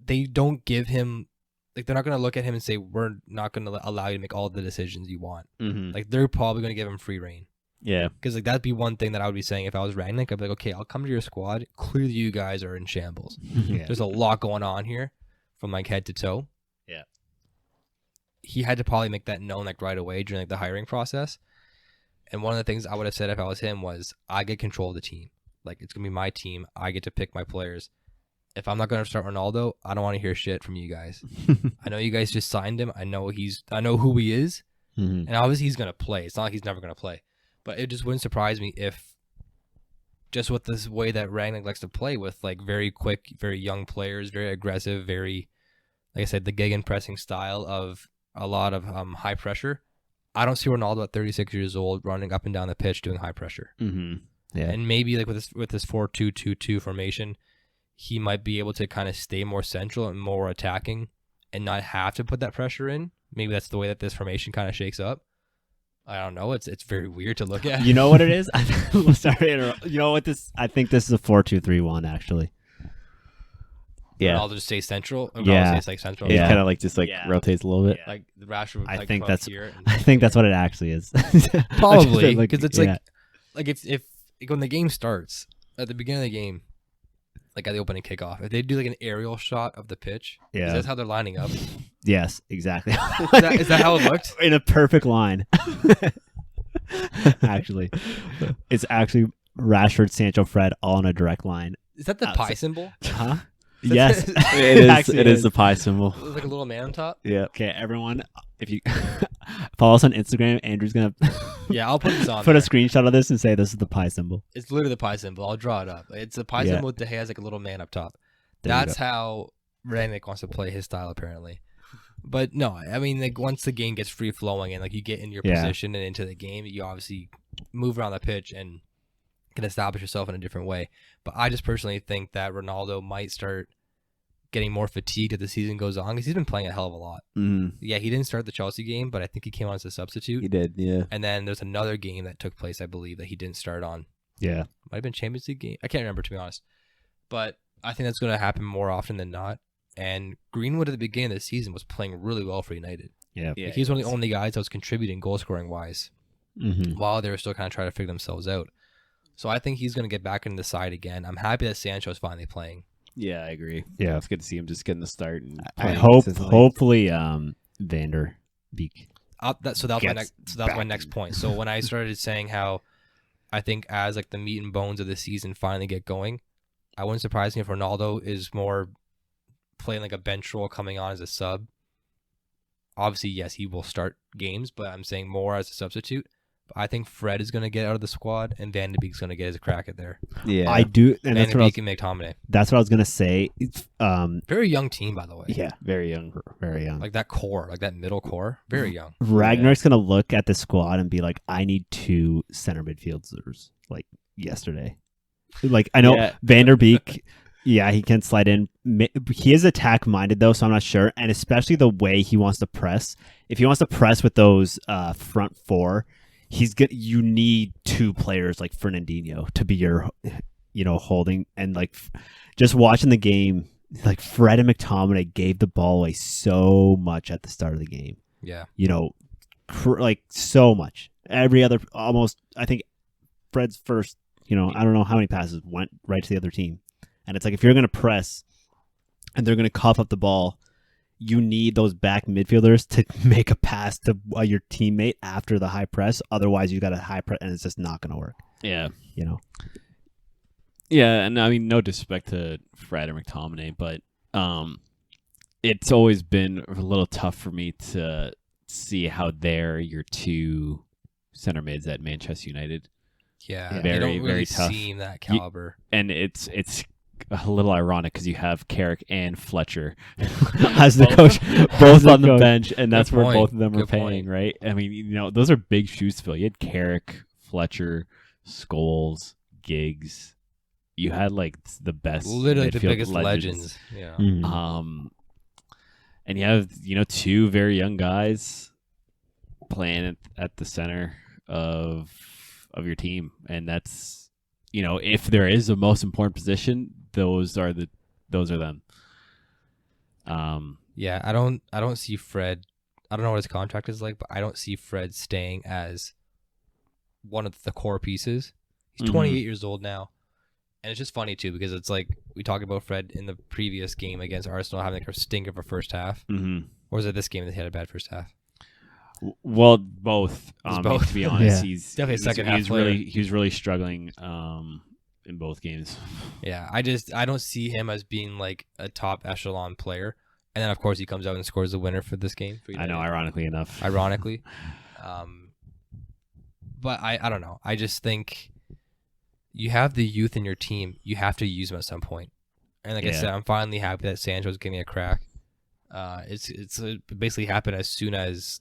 They don't give him, like, they're not going to look at him and say, we're not going to allow you to make all the decisions you want. Mm-hmm. Like, they're probably going to give him free reign. Yeah. Because, like, that'd be one thing that I would be saying if I was Rangnick. I'd be like, okay, I'll come to your squad. Clearly, you guys are in shambles. Yeah. There's a lot going on here from, like, head to toe. Yeah. He had to probably make that known, like, right away during, like, the hiring process. And one of the things I would have said if I was him was, I get control of the team. Like, it's going to be my team. I get to pick my players. If I'm not going to start Ronaldo, I don't want to hear shit from you guys. I know you guys just signed him. I know who he is. Mm-hmm. And obviously he's going to play. It's not like he's never going to play. But it just wouldn't surprise me if just with this way that Rangnick likes to play with, like, very quick, very young players, very aggressive, very, like I said, the gegenpressing style of a lot of high pressure. I don't see Ronaldo at 36 years old running up and down the pitch doing high pressure. Mm-hmm. Yeah. And maybe like with this 4-2-2-2 formation, he might be able to kind of stay more central and more attacking and not have to put that pressure in. Maybe that's the way that this formation kind of shakes up. I don't know. It's very weird to look at. You know what it is? Sorry to interrupt. You know what this? I think this is a 4-2-3-1 actually. Yeah. Ronaldo just stays central. Yeah. Stays like central. It Yeah. kind of like just like Yeah. rotates a little bit. Like the Rashford. I like, think from that's- here and- I think that's what it actually is. Probably, Like, because it's yeah. like if when the game starts at the beginning of the game, like at the opening kickoff, if they do like an aerial shot of the pitch, Yeah. that's how they're lining up. Is Yes, exactly. that how it looked? In a perfect line. Actually, it's actually Rashford, Sancho, Fred, all in a direct line. Is that the pi symbol? Huh? Yes, It is the pi symbol. It was like a little man on top. Yeah. Okay, everyone, if you follow us on Instagram, Andrew's gonna Yeah, I'll put this on. put a there. screenshot of this and say this is the pi symbol. It's literally the pi symbol. I'll draw it up. It's a pi Yeah. symbol with the has like a little man up top. There you That's how Rangnick wants to play his style, apparently. But no, I mean, like once the game gets free flowing and like you get in your Yeah. position and into the game, you obviously move around the pitch and can establish yourself in a different way. But I just personally think that Ronaldo might start getting more fatigued as the season goes on because he's been playing a hell of a lot. Mm, Yeah, he didn't start the Chelsea game, but I think he came on as a substitute. he did. Yeah. And then there's another game that took place, I believe, that he didn't start on. Yeah, Might have been Champions League game. I can't remember, to be honest. But I think that's going to happen more often than not. And Greenwood at the beginning of the season was playing really well for United. yeah. Like, he's one of the only guys that was contributing goal scoring wise Mm-hmm. while they were still kind of trying to figure themselves out. So I think he's going to get back into the side again. I'm happy that Sancho's finally playing. Yeah, I agree. Yeah. It's good to see him just getting the start. And I playing hope, consistently. hopefully, Vander Beek. That's my Gets my next point. So when I started saying how I think as like the meat and bones of the season finally get going, I wouldn't surprise me if Ronaldo is more playing like a bench role, coming on as a sub. Obviously, yes, he will start games, but I'm saying more as a substitute. But I think Fred is going to get out of the squad, and Van de Beek's going to get his crack at there. Yeah. I do, and Van that's de what, Beek and McTominay. that's what I was gonna say. It's, Very young team, by the way. yeah, very young. very young. Like that core, like that middle core, very young. Ragnar's gonna look at the squad and be like, "I need 2 center midfielders." Like yesterday, like I know Yeah. Vander Beek. Yeah, he can slide in. He is attack minded though, so I'm not sure. And especially the way he wants to press. If he wants to press with those front 4, he's good. You need 2 players like Fernandinho to be your, holding. And like just watching the game, like Fred and McTominay gave the ball away so much at the start of the game. Yeah. Like so much. Every other, almost, I think Fred's first, I don't know how many passes went right to the other team. And it's like, if you're going to press and they're going to cough up the ball, you need those back midfielders to make a pass to your teammate after the high press. Otherwise, you got a high press and it's just not going to work. Yeah. Yeah, and I mean, no disrespect to Fred or McTominay, but it's always been a little tough for me to see how they're your 2 center mids at Manchester United. Yeah. Yeah. They Very, don't really very tough. seem that caliber. And it's a little ironic because you have Carrick and Fletcher As the coach, both the on the coach. bench, and that's where point. both of them were Good paying, point. right? I mean, those are big shoes to fill. You had Carrick, Fletcher, Scholes, Giggs. You had like the best, Literally the midfield biggest legends. Yeah. Mhm. And you have 2 very young guys playing at the center. of your team, and that's, you know, if there is a most important position, those are them. Yeah, I don't see Fred. I don't know what his contract is like, but I don't see Fred staying as one of the core pieces. He's 28 years old now. And it's just funny, too, because it's like we talked about Fred in the previous game against Arsenal having like a stink of a first half. Mm-hmm. Or was it this game that he had a bad first half? Well, both. Both. To be honest, Yeah. he's Definitely a second half player. he was really struggling in both games. Yeah, I don't see him as being like a top echelon player. And then, of course, he comes out and scores the winner for this game. For I know, ironically enough. Ironically. But I don't know. I just think you have the youth in your team. You have to use them at some point. And like I said, I'm finally happy that Sancho's getting a crack. It's basically happened as soon as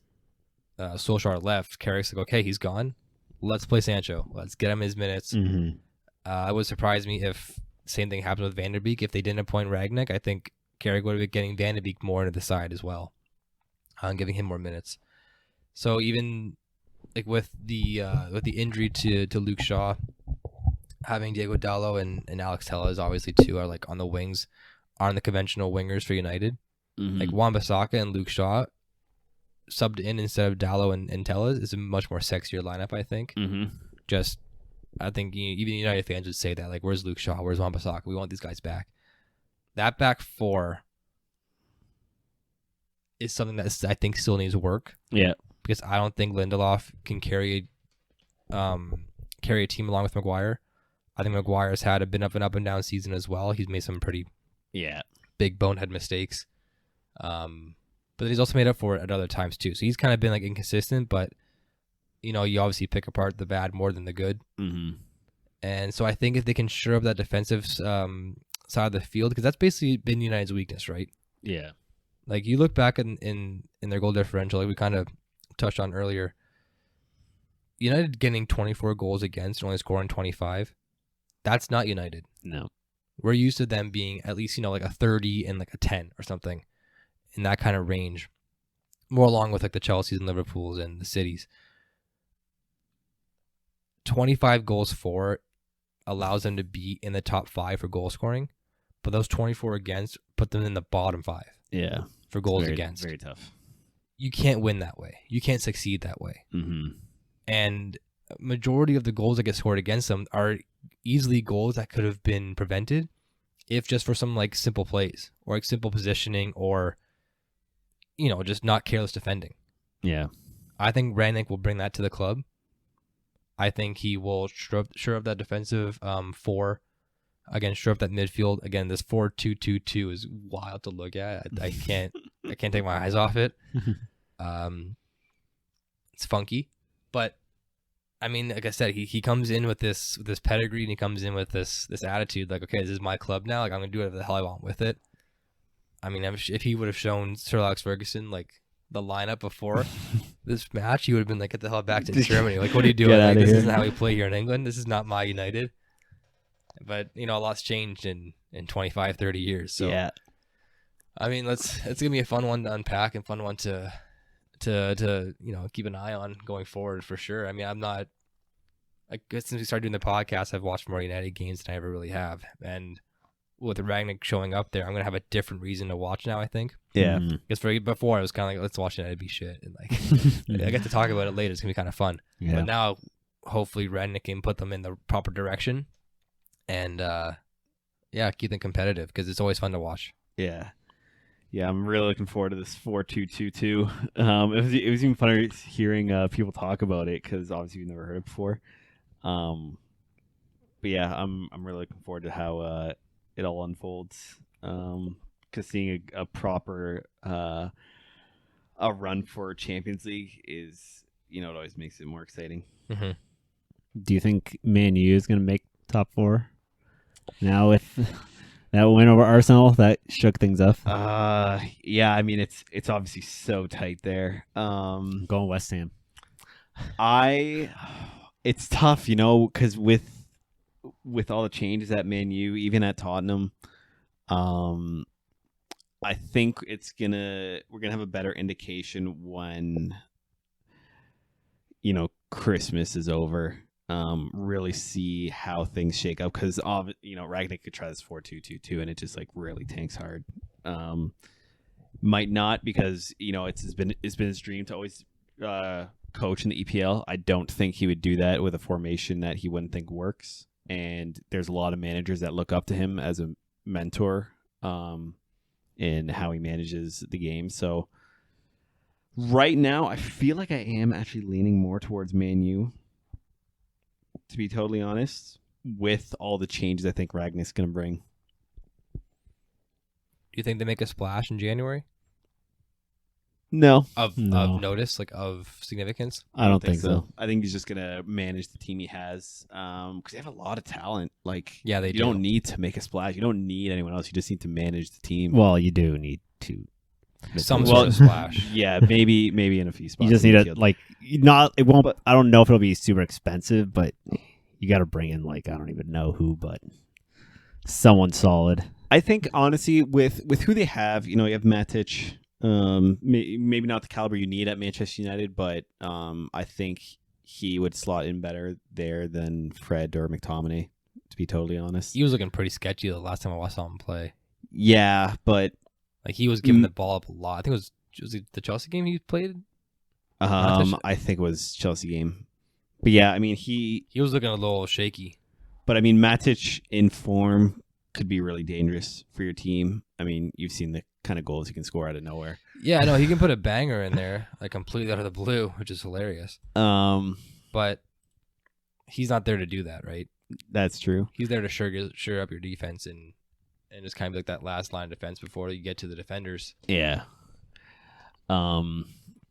Solskjaer left. Carrick's like, okay, he's gone. Let's play Sancho. Let's get him his minutes. Mm-hmm. It would surprise me if same thing happened with Van der Beek. If they didn't appoint Rangnick, I think Carrick would have been getting Van der Beek more into the side as well, giving him more minutes. So even like with the injury to Luke Shaw, having Diego Dallo and Alex Telles obviously too are like on the wings, aren't the conventional wingers for United. Mm-hmm. Like Wan-Bissaka and Luke Shaw subbed in instead of Dallo and Telles is a much more sexier lineup, I think. Mm-hmm. Just I think even United fans would say that, like, where's Luke Shaw? Where's Wan-Bissaka? We want these guys back. That back four is something that I think still needs work. Yeah. Because I don't think Lindelof can carry a team along with Maguire. I think Maguire's had a bit of an up and down season as well. He's made some pretty big bonehead mistakes. But he's also made up for it at other times too. So he's kind of been like inconsistent, but you know, you obviously pick apart the bad more than the good. Mm-hmm. And so I think if they can shore up that defensive side of the field, because that's basically been United's weakness, right? Yeah. Like you look back in their goal differential, like we kind of touched on earlier. United getting 24 goals against and only scoring 25. That's not United. No. We're used to them being at least, you know, like a 30 and like a 10 or something in that kind of range. More along with like the Chelseas and Liverpools and the Cities. 25 goals for allows them to be in the top 5 for goal scoring, but those 24 against put them in the bottom 5 Yeah. for goals against. Very tough. You can't win that way. You can't succeed that way. Mm-hmm. And majority of the goals that get scored against them are easily goals that could have been prevented if just for some like simple plays or like simple positioning or, you know, just not careless defending. Yeah. I think Rangnick will bring that to the club. I think he will shore up that defensive four. Again, shore up that midfield. Again, this 4-2-2-2 is wild to look at. I can't take my eyes off it. It's funky, but I mean, like I said, he comes in with this pedigree and he comes in with this attitude like, okay, this is my club now. Like I'm gonna do whatever the hell I want with it. I mean, if he would have shown Sir Alex Ferguson like the lineup before this match, he would have been like, get the hell back to Germany. Like, what are you doing? Like, this isn't how we play here in England. This is not my United. But, you know, a lot's changed in 25, 30 years. So, yeah. I mean, it's going to be a fun one to unpack and fun one to you know, keep an eye on going forward for sure. I mean, I guess since we started doing the podcast, I've watched more United games than I ever really have. And with Rangnick showing up there, I'm going to have a different reason to watch now, I think. Yeah. Because before, I was kind of like, let's watch United be shit. And like, I get to talk about it later. It's going to be kind of fun. Yeah. But now, hopefully, Rangnick can put them in the proper direction. And, keep them competitive because it's always fun to watch. Yeah. Yeah, I'm really looking forward to this 4-2-2-2. It was even funny hearing people talk about it because obviously we've never heard it before. But yeah, I'm really looking forward to how it all unfolds. Because seeing a proper a run for Champions League is, you know, it always makes it more exciting. Mm-hmm. Do you think Man U is going to make top 4 now with that win over Arsenal? That shook things up. Yeah, I mean it's obviously so tight there. Going West Ham. It's tough, you know, because with all the changes at Man U, even at Tottenham, I think we're gonna have a better indication when, Christmas is over, really see how things shake up, because Rangnick could try this 4-2-2-2 and it just like really tanks hard. Might not, because it's been his dream to always coach in the EPL. I don't think he would do that with a formation that he wouldn't think works, and there's a lot of managers that look up to him as a mentor in how he manages the game. So right now, I feel like I am actually leaning more towards Man U, to be totally honest, with all the changes I think Ragnick's going to bring. Do you think they make a splash in January? No. Of notice, like of significance? I don't think so. I think he's just going to manage the team he has, because they have a lot of talent. Like, yeah, you don't need to make a splash. You don't need anyone else. You just need to manage the team. Well, you do need to. Some sort of splash. Yeah, maybe in a few spots. You just need to it won't. But I don't know if it'll be super expensive, but you got to bring in I don't even know who, but someone solid. I think honestly, with who they have, you have Matic. Maybe not the caliber you need at Manchester United, but I think he would slot in better there than Fred or McTominay, to be totally honest. He was looking pretty sketchy the last time I saw him play. Yeah, but he was giving the ball up a lot. I think was it the Chelsea game he played? I think it was Chelsea game. But yeah, I mean he was looking a little shaky. But I mean Matic in form could be really dangerous for your team. I mean, you've seen the kind of goals he can score out of nowhere. Yeah, no, he can put a banger in there, completely out of the blue, which is hilarious. But he's not there to do that, right? That's true. He's there to sure up your defense and just kind of like that last line of defense before you get to the defenders. Yeah. But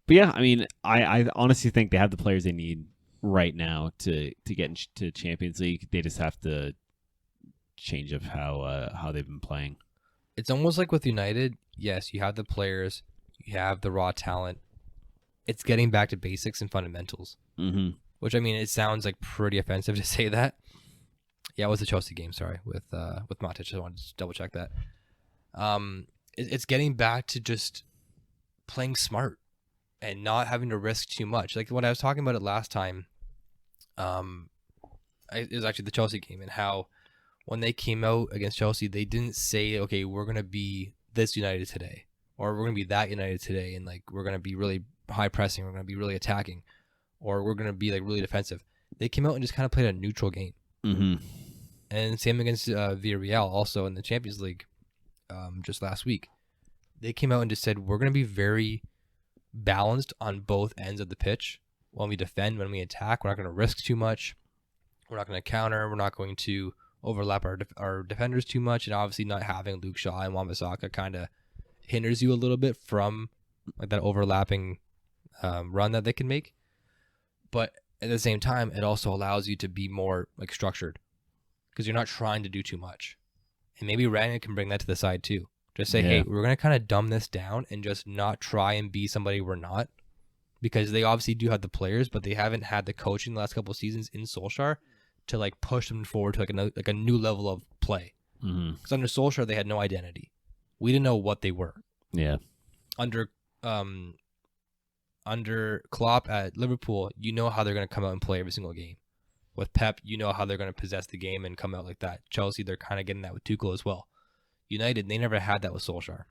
yeah, I mean, I honestly think they have the players they need right now to get into Champions League. They just have to change of how they've been playing. It's almost like with United, yes, you have the players, you have the raw talent. It's getting back to basics and fundamentals. Mm-hmm. Which, I mean, it sounds like pretty offensive to say that. Yeah, it was the Chelsea game, sorry, with Matic. I wanted to double check that. It's getting back to just playing smart and not having to risk too much. Like when I was talking about it last time, it was actually the Chelsea game, and how when they came out against Chelsea, they didn't say, okay, we're going to be this United today, or we're going to be that United today, and we're going to be really high pressing, we're going to be really attacking, or we're going to be really defensive. They came out and just kind of played a neutral game. Mm-hmm. And same against Villarreal also in the Champions League just last week. They came out and just said, we're going to be very balanced on both ends of the pitch. When we defend, when we attack, we're not going to risk too much. We're not going to counter. We're not going to overlap our defenders too much. And obviously not having Luke Shaw and Wan-Bissaka kind of hinders you a little bit from that overlapping run that they can make. But at the same time, it also allows you to be more structured, because you're not trying to do too much. And maybe Rangnick can bring that to the side too. Just say, hey, we're going to kind of dumb this down and just not try and be somebody we're not. Because they obviously do have the players, but they haven't had the coaching the last couple of seasons in Solskjaer to push them forward to a new level of play. Because under Solskjaer, they had no identity. We didn't know what they were. Yeah. Under Klopp at Liverpool, you know how they're going to come out and play every single game. With Pep, you know how they're going to possess the game and come out like that. Chelsea, they're kind of getting that with Tuchel as well. United, they never had that with Solskjaer.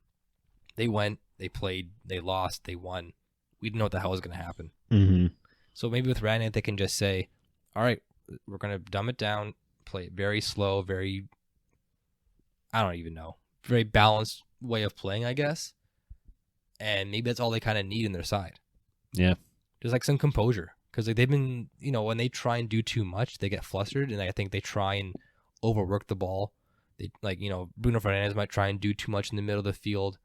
They went, they played, they lost, they won. We didn't know what the hell was going to happen. Mm-hmm. So maybe with Rangnick, they can just say, all right, we're going to dumb it down, play it very slow, very, I don't even know, very balanced way of playing, I guess. And maybe that's all they kind of need in their side. Yeah. Just some composure. Because they've been, when they try and do too much, they get flustered, and I think they try and overwork the ball. They Bruno Fernandes might try and do too much in the middle of the field.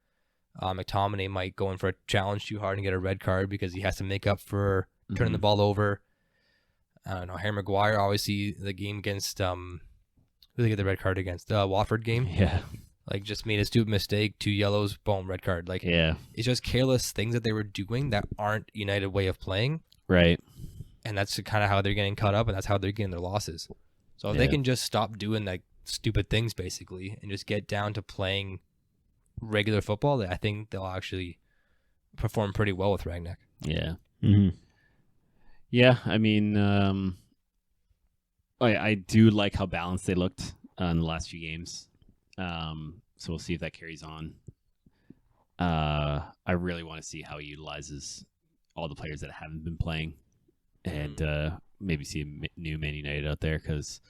McTominay might go in for a challenge too hard and get a red card because he has to make up for turning the ball over. I don't know. Harry Maguire, obviously, the game against who did they get the red card against? Watford game. Yeah. Just made a stupid mistake, 2 yellows, boom, red card. It's just careless things that they were doing that aren't United way of playing. Right. And that's kind of how they're getting caught up, and that's how they're getting their losses. So if they can just stop doing stupid things, basically, and just get down to playing regular football, I think they'll actually perform pretty well with Rangnick. Yeah. Mm-hmm. Yeah, I mean, I do like how balanced they looked in the last few games. So we'll see if that carries on. I really want to see how he utilizes all the players that haven't been playing, and maybe see a new Man United out there because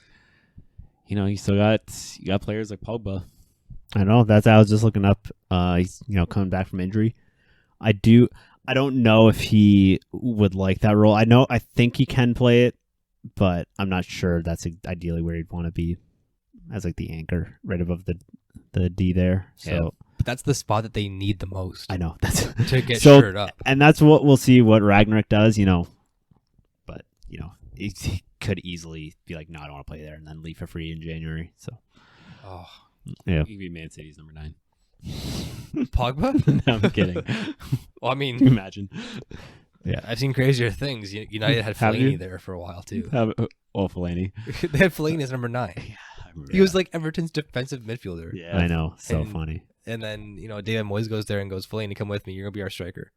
you still got players like Pogba. I know I was just looking up. He's coming back from injury. I don't know if he would like that role. I think he can play it, but I'm not sure that's ideally where he'd want to be as like the anchor right above the D there. So. Yeah. But that's the spot that they need the most. I know that's to get shored up, and that's what we'll see what Ragnick does. But he could easily be like, no, I don't want to play there, and then leave for free in January. So, yeah, He could be Man City's number 9. Pogba? No, I'm kidding. Well, I mean, Imagine. yeah. I've seen crazier things. United had Have you? Fellaini there for a while too. Fellaini. They had Fellaini as number 9. Yeah, I remember He was that. like Everton's defensive midfielder. Yeah, I know, so And- funny. And then, David Moyes goes there and goes, Fellaini, come with me. You're going to be our striker.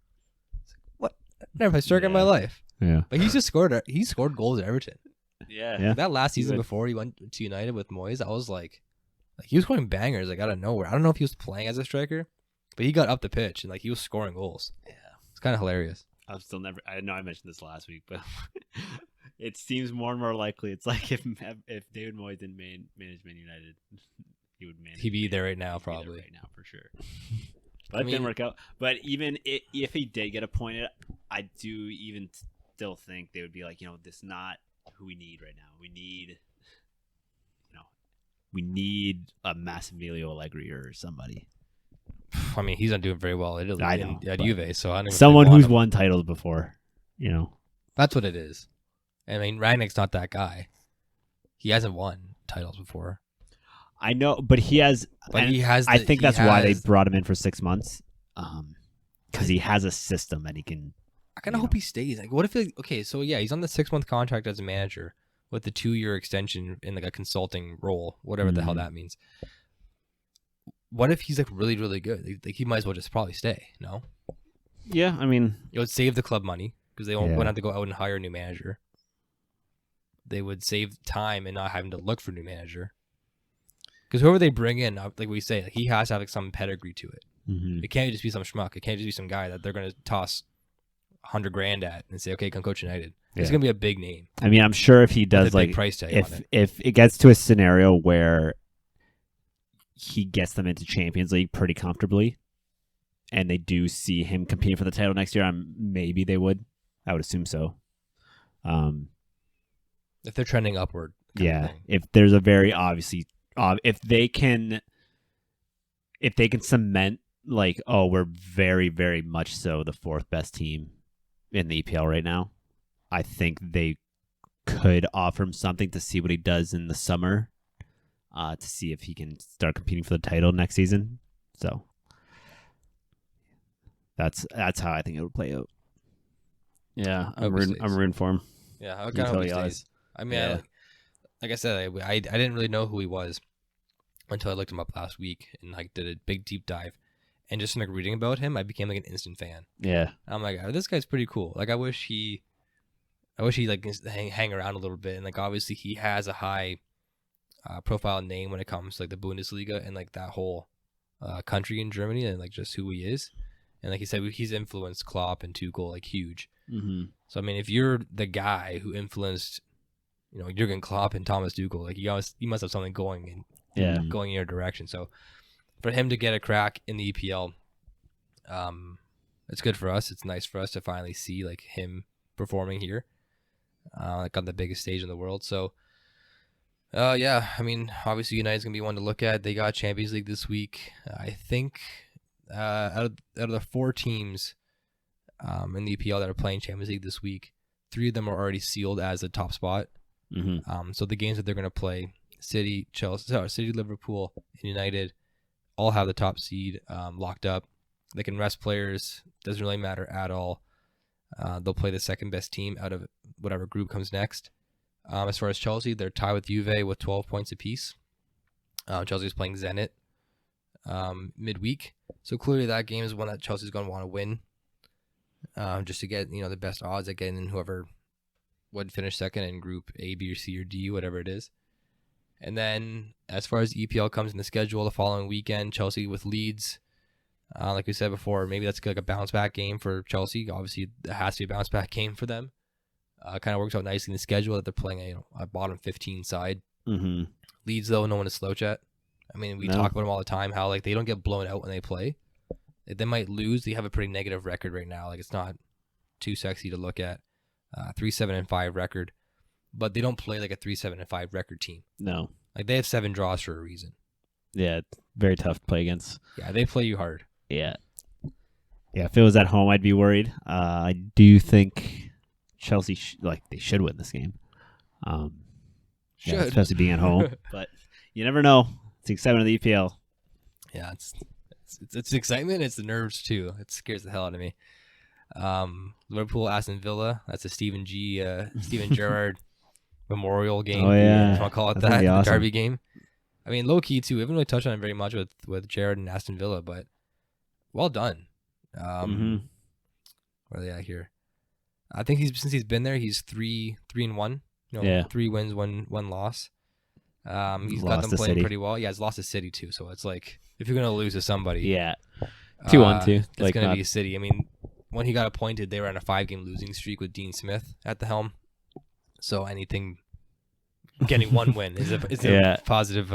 It's like, what? I never played striker in my Yeah. life. Yeah, But he scored goals at Everton. Yeah. Yeah. That last season would. before he went to United with Moyes, I was like he was scoring bangers like out of nowhere. I don't know if he was playing as a striker, but he got up the pitch and like he was scoring goals. Yeah. It's kind of hilarious. I'm still never. I know I mentioned this last week, but it seems more and more likely. It's like if David Moyes didn't manage Man United, he would manage. He'd be Man there right United. now, He'd be there probably. right now for sure. But it didn't mean- work out. But even if he did get appointed, I do even still think they would be like, this is not who we need right now. We need a Massimiliano Allegri or somebody. I mean, he's not doing very well at Italy I know, at but Juve, so I don't even someone think they who's want him. won titles before. That's what it is. I mean, Rangnick's not that guy. He hasn't won titles before, I know, but he has. but and he has. I think that's why they has- brought him in for 6 months, because he has a system and he can. I kind of hope he stays. Like, what if? Okay, so yeah, he's on the 6-month contract as a manager with the 2-year extension in like a consulting role, whatever the hell Mhm. that means. What if he's like really, really good? Like he might as well just probably stay. No, Yeah, I mean, it would save the club money because they wouldn't Yeah. have to go out and hire a new manager. They would save time and not having to look for a new manager. Because whoever they bring in, like we say, like he has to have like some pedigree to it. Mhm. It can't just be some schmuck. It can't just be some guy that they're going to toss $100,000 at and say, "Okay, come coach United." It's Yeah. going to be a big name. I mean, I'm sure if he with does a big like price tag on it. if it gets to a scenario where he gets them into Champions League pretty comfortably, and they do see him competing for the title next year, maybe they would. I would assume so. If they're trending upward. kind of Yeah, thing. if there's a very obviously, if they can cement like, oh, we're very, very much so the 4th best team in the EPL right now, I think they could offer him something to see what he does in the summer, to see if he can start competing for the title next season. So that's how I think it would play out. yeah, Hope he stays. I'm rooting for him. Yeah, I You kind of hope totally he are. stays. I mean, Yeah. like I said, I didn't really know who he was until I looked him up last week and like did a big deep dive, and just like reading about him, I became like an instant fan. Yeah, I'm like, oh, this guy's pretty cool. Like I wish he like hang around a little bit, and like obviously he has a high profile name when it comes to like the Bundesliga and like that whole country in Germany and like just who he is. And like he said, he's influenced Klopp and Tuchel like huge. mm-hmm. So I mean, if you're the guy who influenced, Jurgen Klopp and Thomas Tuchel, like you must have something going in your direction. So for him to get a crack in the EPL, it's good for us. It's nice for us to finally see like him performing here, like on the biggest stage in the world. So, yeah, I mean, obviously United's gonna be one to look at. They got Champions League this week. I think out of the 4 teams in the EPL that are playing Champions League this week, 3 of them are already sealed as a top spot. Mm-hmm. So the games that they're going to play, City, Liverpool, and United, all have the top seed locked up. They can rest players. Doesn't really matter at all. They'll play the second best team out of whatever group comes next. As far as Chelsea, they're tied with Juve with 12 points apiece. Chelsea's playing Zenit midweek. So clearly that game is one that Chelsea's going to want to win, just to get the best odds at getting in whoever would finish second in Group A, B, or C, or D, whatever it is. And then as far as EPL comes in the schedule, the following weekend, Chelsea with Leeds. Like we said before, maybe that's like a bounce back game for Chelsea. Obviously, it has to be a bounce back game for them. Kind of works out nicely in the schedule that they're playing a bottom 15 side. Mm-hmm. Leeds, though, no one to slouch at. I mean, we talk about them all the time, how like they don't get blown out when they play. They might lose. They have a pretty negative record right now. Like, it's not too sexy to look at. 3-7-5 record, but they don't play like a 3-7-5 record team. No. Like, they have 7 draws for a reason. Yeah, very tough to play against. Yeah, they play you hard. Yeah. Yeah, if it was at home, I'd be worried. I do think Chelsea they should win this game. Yeah, especially being at home. But you never know. It's the excitement of the EPL. Yeah, it's excitement. It's the nerves too. It scares the hell out of me. Liverpool, Aston Villa. That's a Steven Gerrard memorial game. Oh yeah, if you want to call it that's that. awesome. Derby game. I mean, low key too. We haven't really touched on it very much with Gerrard and Aston Villa, but well done. Where are they at here? I think since he's been there, he's 3-1. 3 wins, one loss. He's got them playing pretty well. Yeah, he's lost to City too. So it's like, if you're gonna lose to somebody, yeah, 2-1 too. It's gonna be City. I mean, when he got appointed, they were on a 5-game losing streak with Dean Smith at the helm. So anything, getting one win is a positive,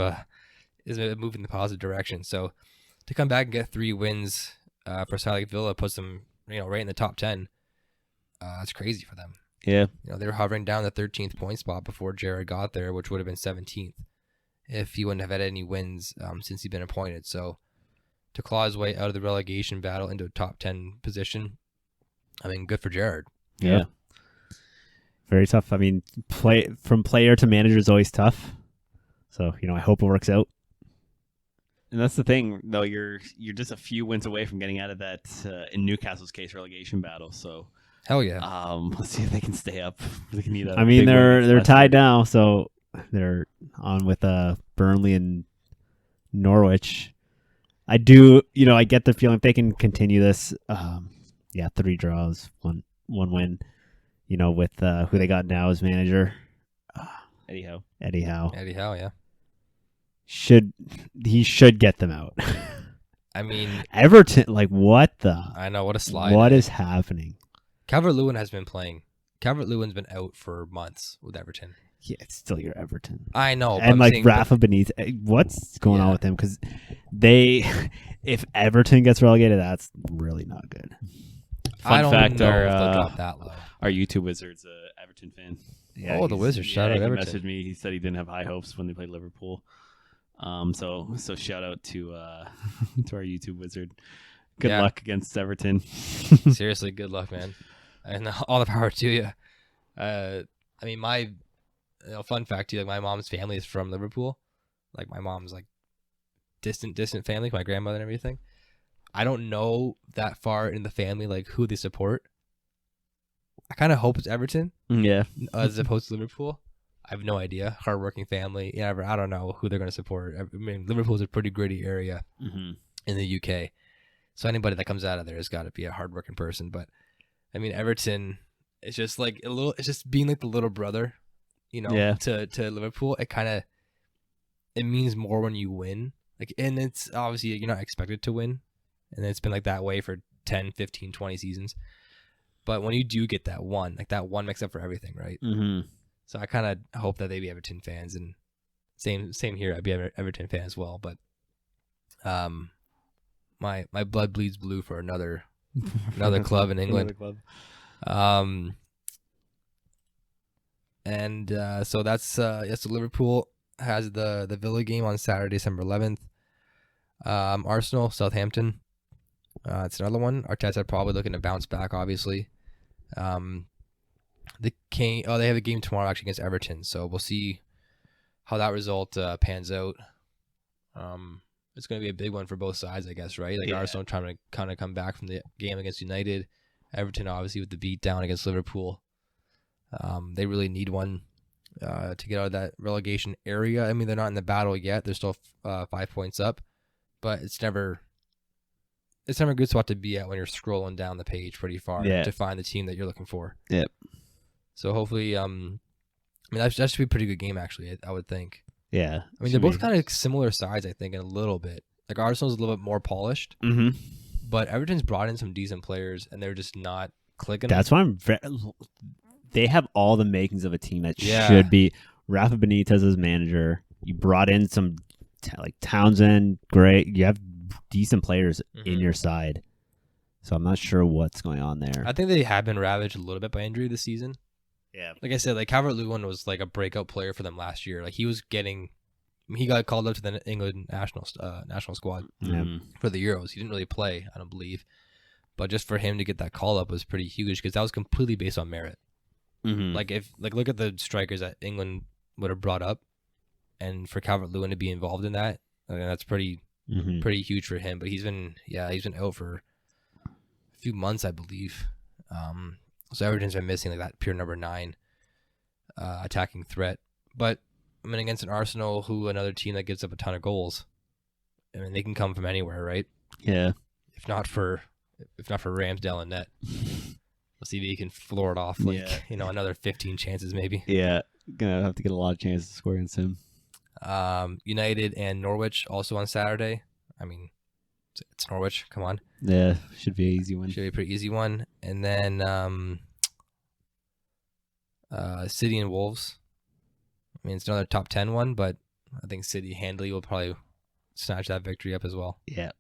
is a move in the positive direction. So to come back and get 3 wins for a side like Villa puts them, right in the top 10. That's crazy for them. Yeah. They were hovering down the 13th point spot before Gerrard got there, which would have been 17th if he wouldn't have had any wins since he'd been appointed. So to claw his way out of the relegation battle into a top 10 position, I mean, good for Gerrard. Yeah. Very tough. I mean, from player to manager is always tough. So, I hope it works out. And that's the thing, though. You're just a few wins away from getting out of that, in Newcastle's case, relegation battle. So, hell yeah. Let's see if they can stay up. They can need I mean, they're tied now, so they're on with Burnley and Norwich. I do, I get the feeling if they can continue this. 3 draws, one win. With who they got now as manager, Eddie Howe. Eddie Howe, yeah. He should get them out. I mean, Everton, what the? I know, what a slide. What is happening? Calvert-Lewin has been playing. Calvert-Lewin's been out for months with Everton. Yeah, it's still your Everton. I know. And Rafa Benitez, what's going on with him? Because if Everton gets relegated, that's really not good. Fun fact, know if they'll drop that low. Our YouTube Wizard's an Everton fan. Yeah, the Wizards. Shout out he Everton. messaged me. He said he didn't have high hopes when they played Liverpool. So shout out to our YouTube Wizard. Good luck against Everton. Seriously, good luck, man, and all the power to you. I mean, my fun fact too. Like, my mom's family is from Liverpool. Like, my mom's distant family, my grandmother and everything. I don't know that far in the family who they support. I kind of hope it's Everton, as opposed to Liverpool. I have no idea. Hardworking family. Yeah, I don't know who they're going to support. I mean, Liverpool's a pretty gritty area in the UK, so anybody that comes out of there has got to be a hardworking person. But I mean, Everton, it's just it's just being the little brother, to Liverpool. It means more when you win. And it's obviously you're not expected to win, and it's been that way for 10, 15, 20 seasons. But when you do get that one, that one makes up for everything, right? Mm-hmm. So I kind of hope that they be Everton fans, and same here. I'd be Everton fan as well. But my blood bleeds blue for another club in England. So that's so Liverpool has the Villa game on Saturday, December 11th. Arsenal, Southampton. It's another one. Arteta probably looking to bounce back, obviously. They have a game tomorrow actually against Everton, so we'll see how that result pans out. It's going to be a big one for both sides, I guess, right? Arsenal trying to kind of come back from the game against United. Everton obviously with the beat down against Liverpool. They really need one to get out of that relegation area. I mean, they're not in the battle yet. They're still 5 points up, but it's never a good spot to be at when you're scrolling down the page pretty far to find the team that you're looking for. Yep. So hopefully, I mean, that should be a pretty good game, actually, I would think. Yeah. I mean, they're both kind of similar sides, I think, in a little bit. Like, Arsenal's a little bit more polished, but Everton's brought in some decent players, and they're just not clicking. That's why they have all the makings of a team that should be. Rafa Benitez as manager. You brought in some, like Townsend, great. You have decent players in your side. So I'm not sure what's going on there. I think they have been ravaged a little bit by injury this season. Yeah. Like I said, like Calvert-Lewin was like a breakout player for them last year. Like he got called up to the England national squad for the Euros. He didn't really play, I don't believe. But just for him to get that call up was pretty huge because that was completely based on merit. Like look at the strikers that England would have brought up, and for Calvert-Lewin to be involved in that, I mean, that's pretty huge for him. But he's been out for a few months, I believe. So Everton's been missing like that pure number 9 attacking threat. But I mean, against an Arsenal, another team that gives up a ton of goals, I mean, they can come from anywhere, right? Yeah. If not for Ramsdale and net, we'll see if he can floor it off another 15 chances maybe. Yeah, gonna have to get a lot of chances to score against him. United and Norwich also on Saturday. I mean, it's Norwich. Come on. Yeah, should be an easy one. Should be a pretty easy one. And then City and Wolves. I mean, it's another top 10 one, but I think City handily will probably snatch that victory up as well. Yeah.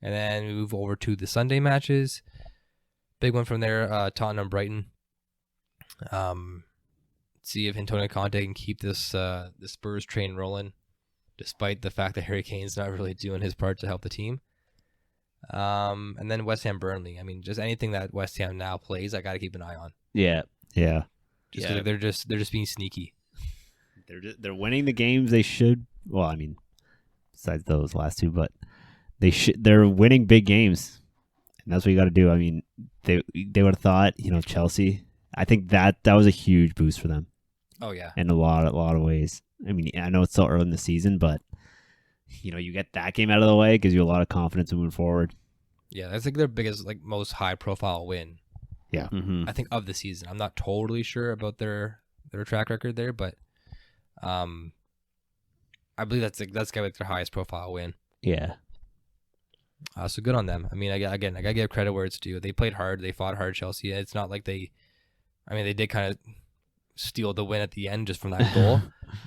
And then we move over to the Sunday matches. Big one from there, Tottenham Brighton. See if Antonio Conte can keep this the Spurs train rolling, despite the fact that Harry Kane's not really doing his part to help the team. And then West Ham Burnley. I mean, just anything that West Ham now plays, I got to keep an eye on. Yeah. They're just being sneaky. They're winning the games they should. Well, I mean, besides those last two, but they're winning big games, and that's what you got to do. I mean, they would have thought, Chelsea. I think that was a huge boost for them. Oh yeah, in a lot of ways. I mean, I know it's still early in the season, but you get that game out of the way, it gives you a lot of confidence moving forward. Yeah, that's like their biggest, like most high profile win. Yeah, I think of the season. I'm not totally sure about their track record there, but I believe that's gotta be their highest profile win. Yeah. So good on them. I mean, I gotta give credit where it's due. They played hard. They fought hard, Chelsea. It's not like they did kind of steal the win at the end just from that goal,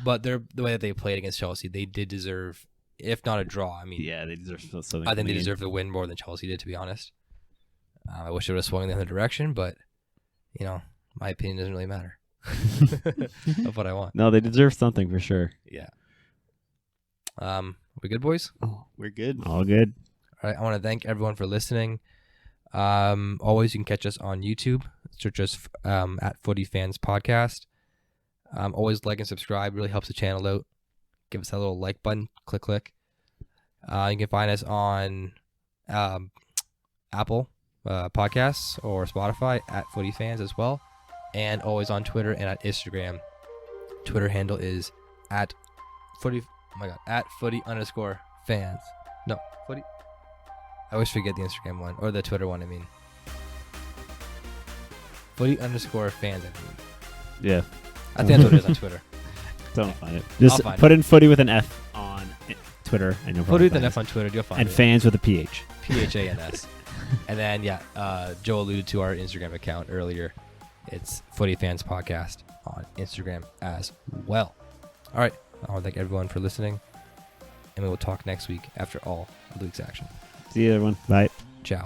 but the way that they played against Chelsea, they did deserve, if not a draw. I mean, yeah, they deserve something. I think they deserve the win more than Chelsea did, to be honest. I wish it would have swung in the other direction, but my opinion doesn't really matter of what I want. No, they deserve something for sure. Yeah. We good, boys? Oh, we're good. All good. All right. I want to thank everyone for listening. Always, you can catch us on YouTube. Search us at Footy PHANS Podcast. Always like and subscribe. Really helps the channel out. Give us that little like button. Click. You can find us on Apple Podcasts or Spotify at Footy PHANS as well. And always on Twitter and at Instagram. Twitter handle is at Footy. Oh my God, at Footy_fans. No, Footy. I always forget the Instagram one or the Twitter one. I mean, Footy_fans. I believe. Yeah, I think that's what it is on Twitter. Don't find it. Just put in Footy with an F on Twitter, and you'll Footy with an F on Twitter. You'll find and it. fans with a PH. PHANS. And then Joe alluded to our Instagram account earlier. It's Footy PHANS Podcast on Instagram as well. All right. I want to thank everyone for listening, and we will talk next week after all of the week's action. See you, everyone. Bye. Ciao.